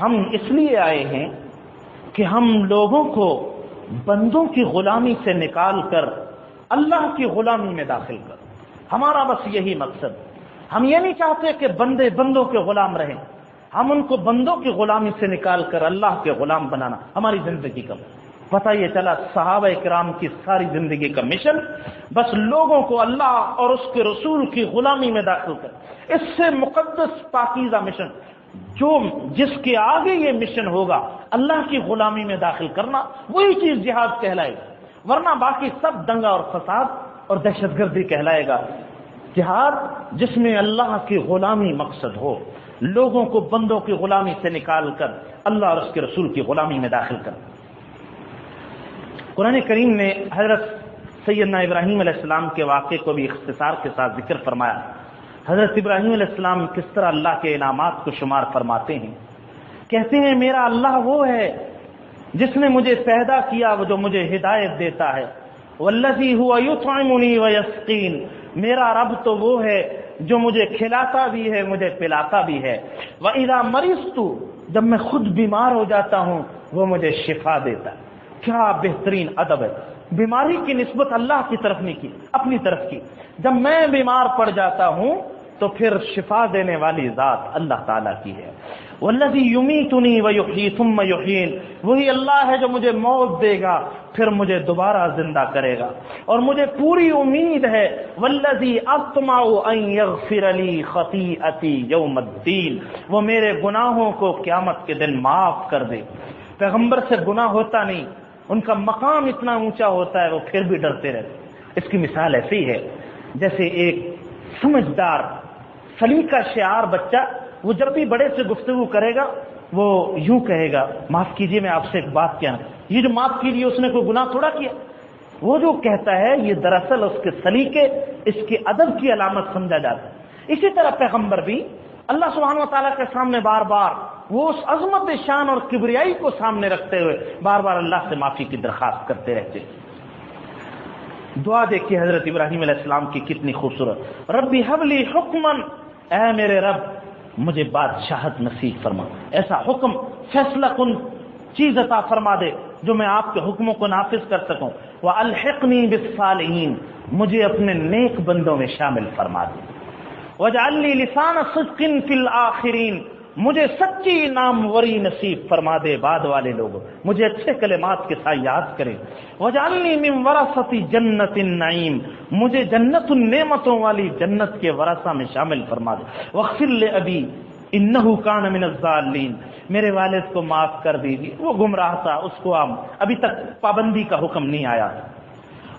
ہم اس لیے آئے ہیں کہ ہم لوگوں کو بندوں کی غلامی سے نکال کر اللہ کی غلامی میں داخل کر، ہمارا بس یہی مقصد۔ ہم یہ نہیں چاہتے کہ بندے بندوں کے غلام رہیں، ہم ان کو بندوں کی غلامی سے نکال کر اللہ کے غلام بنانا ہماری زندگی کا پتہ۔ یہ چلا صحابہ کرام کی ساری زندگی کا مشن بس لوگوں کو اللہ اور اس کے رسول کی غلامی میں داخل کر، اس سے مقدس پاکیزہ مشن جس کے آگے یہ مشن ہوگا اللہ کی غلامی میں داخل کرنا، وہی چیز جہاد کہلائے گا، ورنہ باقی سب دنگا اور فساد اور دہشت گردی کہلائے گا۔ جہاد جس میں اللہ کی غلامی مقصد ہو، لوگوں کو بندوں کی غلامی سے نکال کر اللہ اور اس کے رسول کی غلامی میں داخل کر۔ قرآن کریم نے حضرت سیدنا ابراہیم علیہ السلام کے واقعے کو بھی اختصار کے ساتھ ذکر فرمایا۔ حضرت ابراہیم علیہ السلام کس طرح اللہ کے انعامات کو شمار فرماتے ہیں، کہتے ہیں میرا اللہ وہ ہے جس نے مجھے پیدا کیا، وہ جو مجھے ہدایت دیتا ہے۔ والذی هو یطعمنی ویسقین، میرا رب تو وہ ہے جو مجھے کھلاتا بھی ہے، مجھے پلاتا بھی ہے۔ وَإِذَا مَرِضْتُ، جب میں خود بیمار ہو جاتا ہوں، وہ مجھے شفا دیتا ہے۔ کیا بہترین ادب ہے، بیماری کی نسبت اللہ کی طرف نہیں کی، اپنی طرف کی۔ جب میں بیمار پڑ جاتا ہوں تو پھر شفا دینے والی ذات اللہ تعالیٰ کی ہے۔ والذی یمیتنی ویحیی ثم یحیین، وہی اللہ ہے جو مجھے موت دے گا پھر مجھے دوبارہ زندہ کرے گا، اور مجھے پوری امید ہے والذی اطمع ان یغفر لی خطیئتی یوم الدین، وہ میرے گناہوں کو قیامت کے دن معاف کر دے۔ پیغمبر سے گناہ ہوتا نہیں، ان کا مقام اتنا اونچا ہوتا ہے وہ پھر بھی ڈرتے رہتے۔ اس کی مثال ایسی ہے جیسے ایک سمجھدار سلیقہ شعار بچہ، وہ جب بھی بڑے سے گفتگو کرے گا وہ یوں کہے گا، معاف کیجئے میں آپ سے ایک بات کہنا، یہ جو معاف کیجئے اس نے کوئی گناہ تھوڑا کیا، وہ جو کہتا ہے یہ دراصل اس کے سلیقے، اس کے ادب کی علامت سمجھا جاتا ہے۔ اسی طرح پیغمبر بھی اللہ سبحانہ و تعالیٰ کے سامنے بار بار وہ اس عظمت شان اور کبریائی کو سامنے رکھتے ہوئے بار بار اللہ سے معافی کی درخواست کرتے رہتے۔ دعا دیکھیے حضرت ابراہیم علیہ السلام کی کتنی خوبصورت، ربی حب لی حکما، اے میرے رب مجھے بادشاہت نصیب فرما، ایسا حکم فیصلہ کن چیز عطا فرما دے جو میں آپ کے حکموں کو نافذ کر سکوں، وَأَلْحِقْنِي بِالصَّالِحِينَ، مجھے اپنے نیک بندوں میں شامل فرما دے، وَاجْعَلْ لِي لِسَانَ صِدْقٍ فِي الْآخِرِينَ، مجھے سچی ناموری نصیب فرما دے، بعد والے لوگ مجھے اچھے کلمات کے ساتھ یاد کریں، وَاجْعَلْنِي مِن وَرَثَةِ جَنَّةِ النَّعِيمِ، مجھے جنت النعمتوں والی جنت کے ورثہ میں شامل فرما دے، وَاغْفِرْ لِأَبِي إِنَّهُ كَانَ مِنَ الضَّالِّينَ، میرے والد کو معاف کر دیجیے، وہ گمراہ تھا، اس کو ابھی تک پابندی کا حکم نہیں آیا۔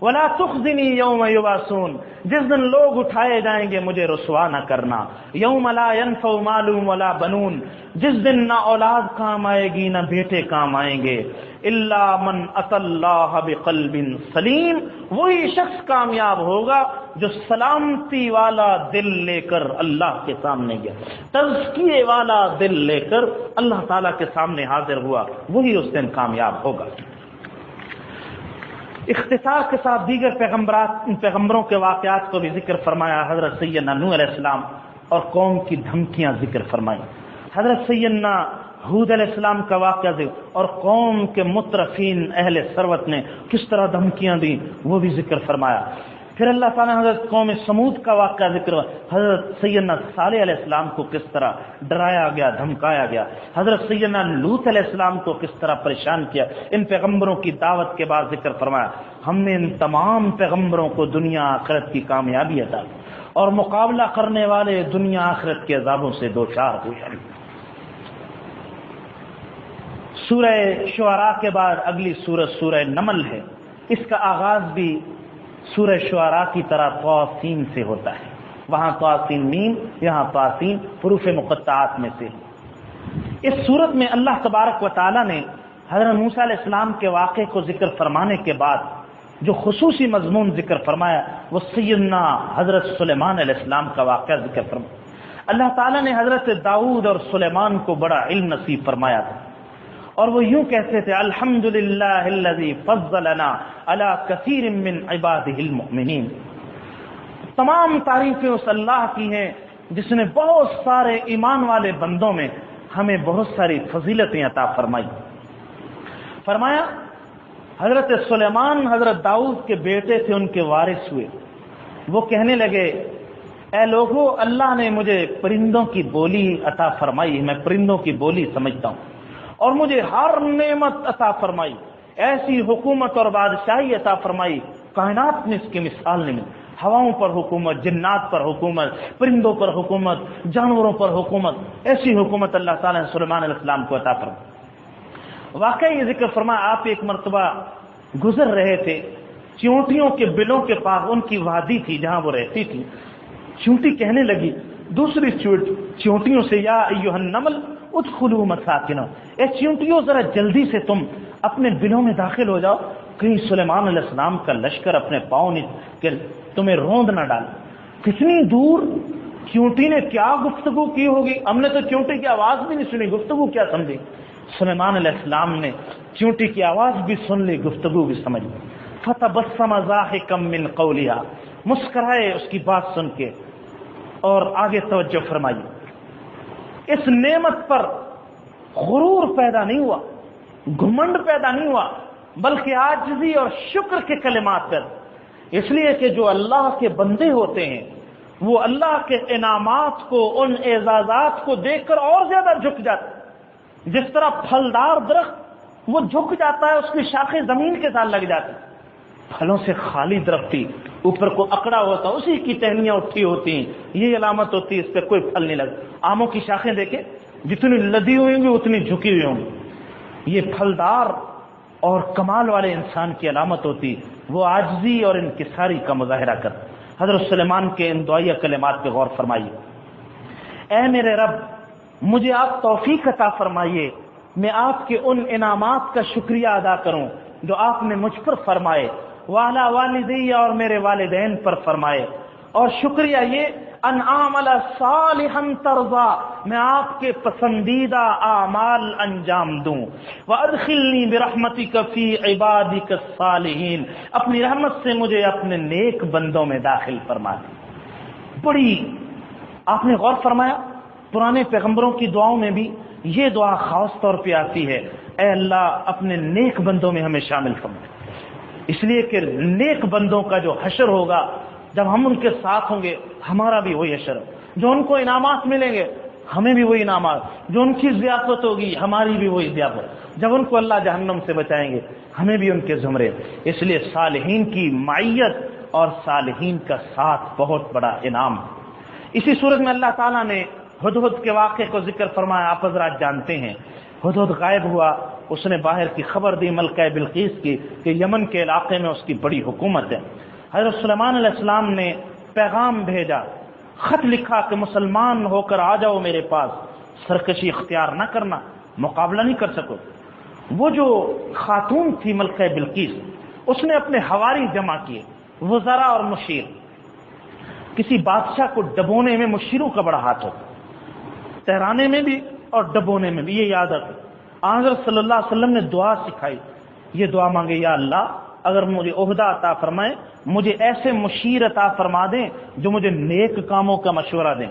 وَلَا تُخْزِنِي يَوْمَ يُبْعَثُونَ، جس دن لوگ اٹھائے جائیں گے مجھے رسوا نہ کرنا، یوم لا ينفع مال ولا بنون، جس دن نہ اولاد کام آئے گی نہ بیٹے کام آئیں گے، الا من اتى اللہ بقلب سلیم، وہی شخص کامیاب ہوگا جو سلامتی والا دل لے کر اللہ کے سامنے گیا، تزکیے والا دل لے کر اللہ تعالیٰ کے سامنے حاضر ہوا، وہی اس دن کامیاب ہوگا۔ اختصار کے ساتھ دیگر پیغمبروں کے واقعات کو بھی ذکر فرمایا، حضرت سیدنا نوح علیہ السلام اور قوم کی دھمکیاں ذکر فرمائی، حضرت سیدنا ہود علیہ السلام کا واقعہ اور قوم کے مترفین اہل ثروت نے کس طرح دھمکیاں دیں وہ بھی ذکر فرمایا۔ پھر اللہ تعالیٰ نے حضرت قوم سمود کا واقعہ ذکر، حضرت سیدنا صالح علیہ السلام کو کس طرح ڈرایا گیا، دھمکایا گیا، حضرت سیدنا لوط علیہ السلام کو کس طرح پریشان کیا، ان پیغمبروں کی دعوت کے بعد ذکر فرمایا۔ ہم نے ان تمام پیغمبروں کو دنیا آخرت کی کامیابی عطا اور مقابلہ کرنے والے دنیا آخرت کے عذابوں سے دوچار ہوئے۔ سورہ شعراء کے بعد اگلی سورت سورہ نمل ہے، اس کا آغاز بھی سورہ شعراء کی طرح طاسین سے ہوتا ہے، وہاں طاسین میم، یہاں طاسین حروف مقطعات میں سے۔ اس سورت میں اللہ تبارک و تعالی نے حضرت موسیٰ علیہ السلام کے واقعے کو ذکر فرمانے کے بعد جو خصوصی مضمون ذکر فرمایا وہ سیدنا حضرت سلیمان علیہ السلام کا واقعہ ذکر فرمایا۔ اللہ تعالیٰ نے حضرت داؤد اور سلیمان کو بڑا علم نصیب فرمایا تھا، اور وہ یوں کہتے تھے الحمدللہ الذی فضلنا علی کثیر من عبادہ المؤمنین، تمام تعریفیں اس اللہ کی ہیں جس نے بہت سارے ایمان والے بندوں میں ہمیں بہت ساری فضیلتیں عطا فرمائی۔ فرمایا حضرت سلیمان حضرت داؤد کے بیٹے تھے، ان کے وارث ہوئے، وہ کہنے لگے اے لوگو اللہ نے مجھے پرندوں کی بولی عطا فرمائی، میں پرندوں کی بولی سمجھتا ہوں، اور مجھے ہر نعمت عطا فرمائی، ایسی حکومت اور بادشاہی عطا فرمائی کائنات میں اس کی مثال نہیں ملی، ہواؤں پر حکومت، جنات پر حکومت، پرندوں پر حکومت، جانوروں پر حکومت، ایسی حکومت اللہ تعالیٰ نے سلیمان علیہ السلام کو عطا فرمائی۔ واقعی یہ ذکر فرمایا آپ ایک مرتبہ گزر رہے تھے، چیونٹیوں کے بلوں کے پاس ان کی وادی تھی جہاں وہ رہتی تھی، چیونٹی کہنے لگی دوسری چیونٹیوں سے یا ایھا النمل ادخلوا مساکنکم، اے چیونٹیوں ذرا جلدی سے تم اپنے بلوں میں داخل ہو جاؤ، کہیں سلیمان علیہ السلام کا لشکر اپنے پاؤں کہ تمہیں روند نہ ڈالے۔ کتنی دور چیونٹی نے کیا گفتگو کی ہوگی، ہم نے تو چیونٹی کی آواز بھی نہیں سنی، گفتگو کیا سمجھی؟ سلیمان علیہ السلام نے چیونٹی کی آواز بھی سن لی، گفتگو بھی سمجھ لی۔ فتبسم ضاحکا من قولها، مسکرائے اس کی بات سن کے، اور آگے توجہ فرمائیے، اس نعمت پر غرور پیدا نہیں ہوا، گھمنڈ پیدا نہیں ہوا، بلکہ عاجزی اور شکر کے کلمات پر. اس لیے کہ جو اللہ کے بندے ہوتے ہیں وہ اللہ کے انعامات کو، ان اعزازات کو دیکھ کر اور زیادہ جھک جاتے ہیں. جس طرح پھلدار درخت وہ جھک جاتا ہے، اس کی شاخیں زمین کے ساتھ لگ جاتی ہیں. پھلوں سے خالی درختی اوپر کو اکڑا ہوتا، اسی کی ٹہنیاں اٹھی ہوتی ہیں، یہ علامت ہوتی ہے اس پہ کوئی پھل نہیں لگتا. آموں کی شاخیں دیکھیں، جتنی لدی ہوئی ہوں گی اتنی جھکی ہوئی ہوں گی. یہ پھلدار اور کمال والے انسان کی علامت ہوتی، وہ عاجزی اور انکساری کا مظاہرہ کر. حضرت سلیمان کے ان دعائیہ کلمات پہ غور فرمائیے. اے میرے رب، مجھے آپ توفیق عطا فرمائیے، میں آپ کے ان انعامات کا شکریہ ادا کروں جو آپ نے مجھ پر فرمائے، وعلی والدی اور میرے والدین پر فرمائے. اور شکریہ یہ ان اعمل صالحا ترضا، میں آپ کے پسندیدہ اعمال انجام دوں. وادخلنی برحمتک فی عبادک الصالحین، اپنی رحمت سے مجھے اپنے نیک بندوں میں داخل فرما دے. بڑی آپ نے غور فرمایا پرانے پیغمبروں کی دعاؤں میں بھی یہ دعا خاص طور پہ آتی ہے، اے اللہ اپنے نیک بندوں میں ہمیں شامل فرما. اس لیے کہ نیک بندوں کا جو حشر ہوگا، جب ہم ان کے ساتھ ہوں گے ہمارا بھی وہی حشر. جو ان کو انعامات ملیں گے ہمیں بھی وہی انعامات، جو ان کی ضیافت ہوگی ہماری بھی وہی ضیافت. جب ان کو اللہ جہنم سے بچائیں گے ہمیں بھی ان کے زمرے. اس لیے صالحین کی معیت اور صالحین کا ساتھ بہت بڑا انعام. اسی صورت میں اللہ تعالیٰ نے ہدہد کے واقعے کو ذکر فرمایا. آپ حضرات جانتے ہیں ہدہد غائب ہوا، اس نے باہر کی خبر دی ملکہ بلقیس کی کہ یمن کے علاقے میں اس کی بڑی حکومت ہے. حضرت سلیمان علیہ السلام نے پیغام بھیجا، خط لکھا کہ مسلمان ہو کر آ جاؤ میرے پاس، سرکشی اختیار نہ کرنا، مقابلہ نہیں کر سکو. وہ جو خاتون تھی ملکہ بلقیس، اس نے اپنے حواری جمع کیے، وزراء اور مشیر. کسی بادشاہ کو ڈبونے میں مشیروں کا بڑا ہاتھ ہوتا، تہرانے میں بھی اور ڈبونے میں بھی. یہ یاد رکھیں. حضرت صلی اللہ علیہ وسلم نے دعا سکھائی، یہ دعا مانگے، یا اللہ اگر مجھے عہدہ عطا فرمائے، مجھے ایسے مشیر عطا فرما دیں جو مجھے نیک کاموں کا مشورہ دیں.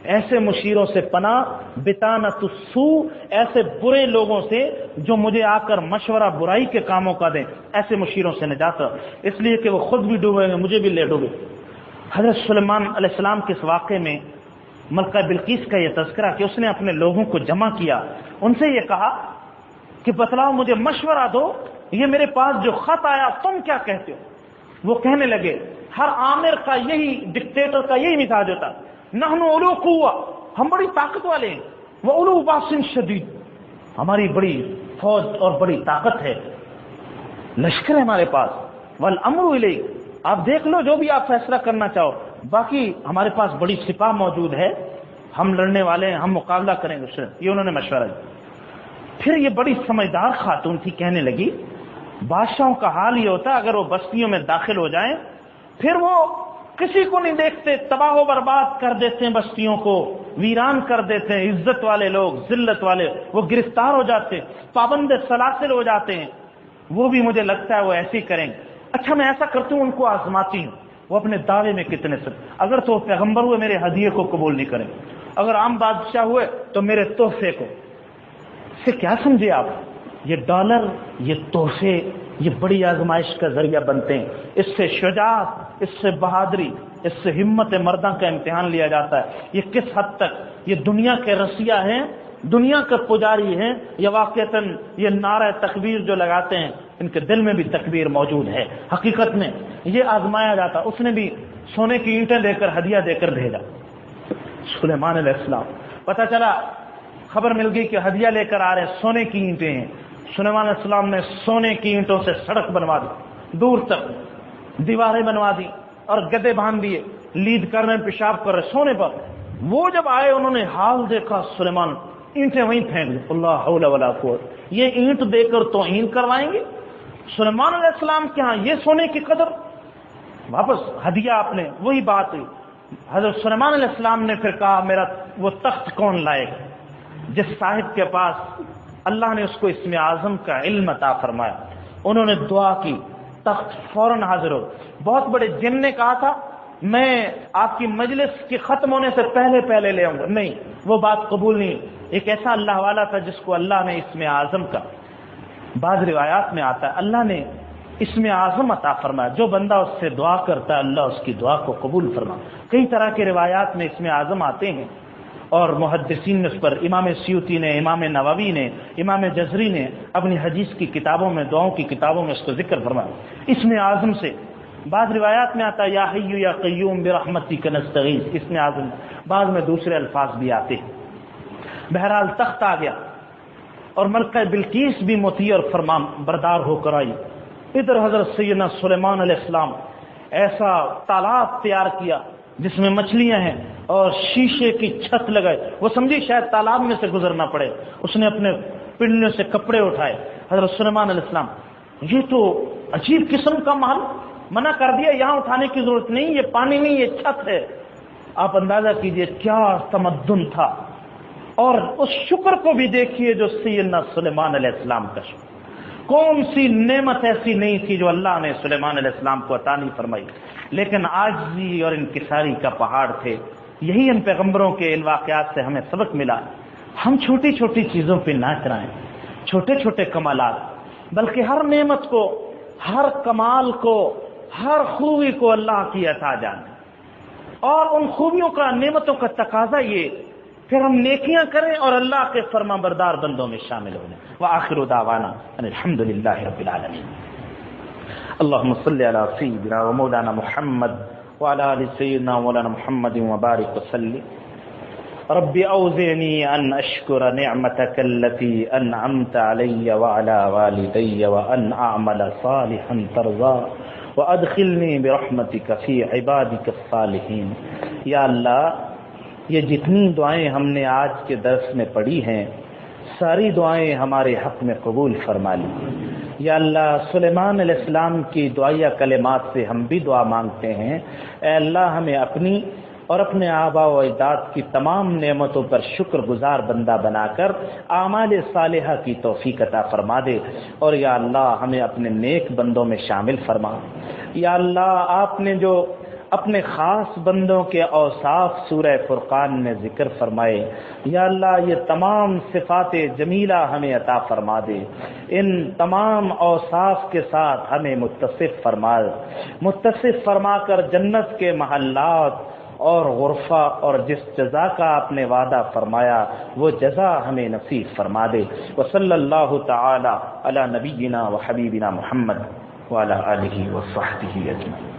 ایسے مشیروں سے پناہ، بطانۃ السوء، ایسے برے لوگوں سے جو مجھے آ کر مشورہ برائی کے کاموں کا دیں، ایسے مشیروں سے نجات. اس لیے کہ وہ خود بھی ڈوبیں گے، مجھے بھی لے ڈوبے. حضرت سلیمان علیہ السلام کے اس واقعے میں ملکہ بلقیس کا یہ تذکرہ کہ اس نے اپنے لوگوں کو جمع کیا، ان سے یہ کہا کہ بتلاؤ مجھے مشورہ دو، یہ میرے پاس جو خط آیا تم کیا کہتے ہو؟ وہ کہنے لگے، ہر آمر کا یہی، ڈکٹیٹر کا یہی مزاج ہوتا، نحن اولو قوہ، ہم بڑی طاقت والے ہیں، وہ اولو باس شدید، ہماری بڑی فوج اور بڑی طاقت ہے، لشکر ہے ہمارے پاس، والامر الیک، آپ دیکھ لو جو بھی آپ فیصلہ کرنا چاہو، باقی ہمارے پاس بڑی سپاہ موجود ہے، ہم لڑنے والے ہیں، ہم مقابلہ کریں گے. یہ انہوں نے مشورہ دیا. پھر یہ بڑی سمجھدار خاتون تھی، کہنے لگی بادشاہوں کا حال یہ ہوتا ہے اگر وہ بستیوں میں داخل ہو جائیں پھر وہ کسی کو نہیں دیکھتے، تباہ و برباد کر دیتے ہیں، بستیوں کو ویران کر دیتے ہیں. عزت والے لوگ، ذلت والے وہ گرفتار ہو جاتے ہیں، پابند سلاسل ہو جاتے ہیں. وہ بھی مجھے لگتا ہے وہ ایسے ہی کریں گے. اچھا میں ایسا کرتی ہوں، ان کو آزماتی ہوں وہ اپنے دعوے میں کتنے سے، اگر تو پیغمبر ہوئے میرے ہدیے کو قبول نہیں کریں، اگر عام بادشاہ ہوئے تو میرے تحفے کو. سے کیا سمجھے آپ؟ یہ ڈالر، یہ تحفے، یہ بڑی آزمائش کا ذریعہ بنتے ہیں. اس سے شجاعت، اس سے بہادری، اس سے ہمت مردہ کا امتحان لیا جاتا ہے. یہ کس حد تک یہ دنیا کے رسیہ ہیں، دنیا کے پجاری ہیں، یا واقعتاً یہ نعرہ تکبیر جو لگاتے ہیں ان کے دل میں بھی تکبیر موجود ہے. حقیقت میں یہ آزمایا جاتا. اس نے بھی سونے کی اینٹیں دے کر، ہدیہ دے کر بھیجا سلیمان علیہ السلام. پتہ چلا، خبر مل گئی کہ ہدیہ لے کر آ رہے سونے کی اینٹیں ہیں. سلیمان علیہ السلام نے سونے کی اینٹوں سے سڑک بنوا دی، دور تک دیواریں بنوا دی اور گدے باندھ دیے، لید کر رہے ہیں، پیشاب کر رہے سونے پر. وہ جب آئے انہوں نے حال دیکھا، سلیمان اینٹیں وہیں پھینک دی. اللہ حول ولا قوت، یہ اینٹ دے کر توہین کروائیں گے سلیمان علیہ السلام کے ہاں؟ یہ سونے کی قدر. واپس ہدیہ آپ نے، وہی بات ہوئی. حضرت سلیمان علیہ السلام نے پھر کہا میرا وہ تخت کون لائے گا؟ جس صاحب کے پاس اللہ نے اس کو اسم اعظم کا علم عطا فرمایا، انہوں نے دعا کی، تخت فوراً حاضر ہو. بہت بڑے جن نے کہا تھا میں آپ کی مجلس کے ختم ہونے سے پہلے لے آؤں گا، نہیں، وہ بات قبول نہیں. ایک ایسا اللہ والا تھا جس کو اللہ نے اسم اعظم کا بعض روایات میں آتا ہے اللہ نے اسم اعظم عطا فرمایا، جو بندہ اس سے دعا کرتا ہے اللہ اس کی دعا کو قبول فرما۔ کئی طرح کے روایات میں اسم اعظم آتے ہیں، اور محدثین نے اس پر، امام سیوطی نے، امام نووی نے، امام جزری نے اپنی حدیث کی کتابوں میں، دعاؤں کی کتابوں میں اس کو ذکر فرمایا اسم اعظم سے۔ بعض روایات میں آتا ہے یا حی یا قیوم برحمتک نستغیث، اسم اعظم، بعض میں دوسرے الفاظ بھی آتے ہیں۔ بہرحال تخت آ گیا اور ملکہ بلقیس بھی مطیع اور فرمان بردار ہو کر آئی۔ ادھر حضرت سیدنا سلیمان علیہ السلام ایسا تالاب تیار کیا جس میں مچھلیاں ہیں اور شیشے کی چھت لگائے، وہ سمجھی شاید تالاب میں سے گزرنا پڑے، اس نے اپنے پنڈلیوں سے کپڑے اٹھائے۔ حضرت سلیمان علیہ السلام، یہ تو عجیب قسم کا محل، منع کر دیا، یہاں اٹھانے کی ضرورت نہیں، یہ پانی نہیں، یہ چھت ہے۔ آپ اندازہ کیجئے کیا تمدن تھا، اور اس شکر کو بھی دیکھیے جو سیدنا سلیمان علیہ السلام کا شکر۔ کون سی نعمت ایسی نہیں تھی جو اللہ نے سلیمان علیہ السلام کو عطا نہیں فرمائی، لیکن عاجزی اور انکساری کا پہاڑ تھے۔ یہی ان پیغمبروں کے ان واقعات سے ہمیں سبق ملا۔ ہم چھوٹی چھوٹی چیزوں پہ نہ کرائیں، چھوٹے چھوٹے کمالات، بلکہ ہر نعمت کو، ہر کمال کو، ہر خوبی کو اللہ کی عطا جانیں، اور ان خوبیوں کا، نعمتوں کا تقاضا یہ پھر ہم نیکیاں کریں اور اللہ کے فرما بردار بندوں میں شامل ہوں۔ وآخر دعوانا ان الحمد للہ رب العالمین۔ اللهم صل على سيدنا ومولانا محمد وعلى آل سيدنا ومولانا محمد وبارك وسلم۔ رب أوزعني أن أشكر نعمتك التي أنعمت علي وعلى والدي وأن أعمل صالحا ترضاه وأدخلني برحمتك في عبادك الصالحين۔ یا اللہ، یہ جتنی دعائیں ہم نے آج کے درس میں پڑھی ہیں، ساری دعائیں ہمارے حق میں قبول فرما لی۔ یا اللہ، سلیمان علیہ السلام کی دعائیہ کلمات سے ہم بھی دعا مانگتے ہیں، اے اللہ ہمیں اپنی اور اپنے آباء و اجداد کی تمام نعمتوں پر شکر گزار بندہ بنا کر اعمال صالحہ کی توفیق عطا فرما دے، اور یا اللہ ہمیں اپنے نیک بندوں میں شامل فرما۔ یا اللہ، آپ نے جو اپنے خاص بندوں کے اوصاف سورہ فرقان میں ذکر فرمائے، یا اللہ یہ تمام صفات جمیلہ ہمیں عطا فرما دے، ان تمام اوصاف کے ساتھ ہمیں متصف فرما کر جنت کے محلات اور غرفہ اور جس جزا کا آپ نے وعدہ فرمایا وہ جزا ہمیں نصیب فرما دے۔ وصلی اللہ تعالی علی نبینا و حبیبنا محمد وعلی آلہ وصحبہ اجمعین۔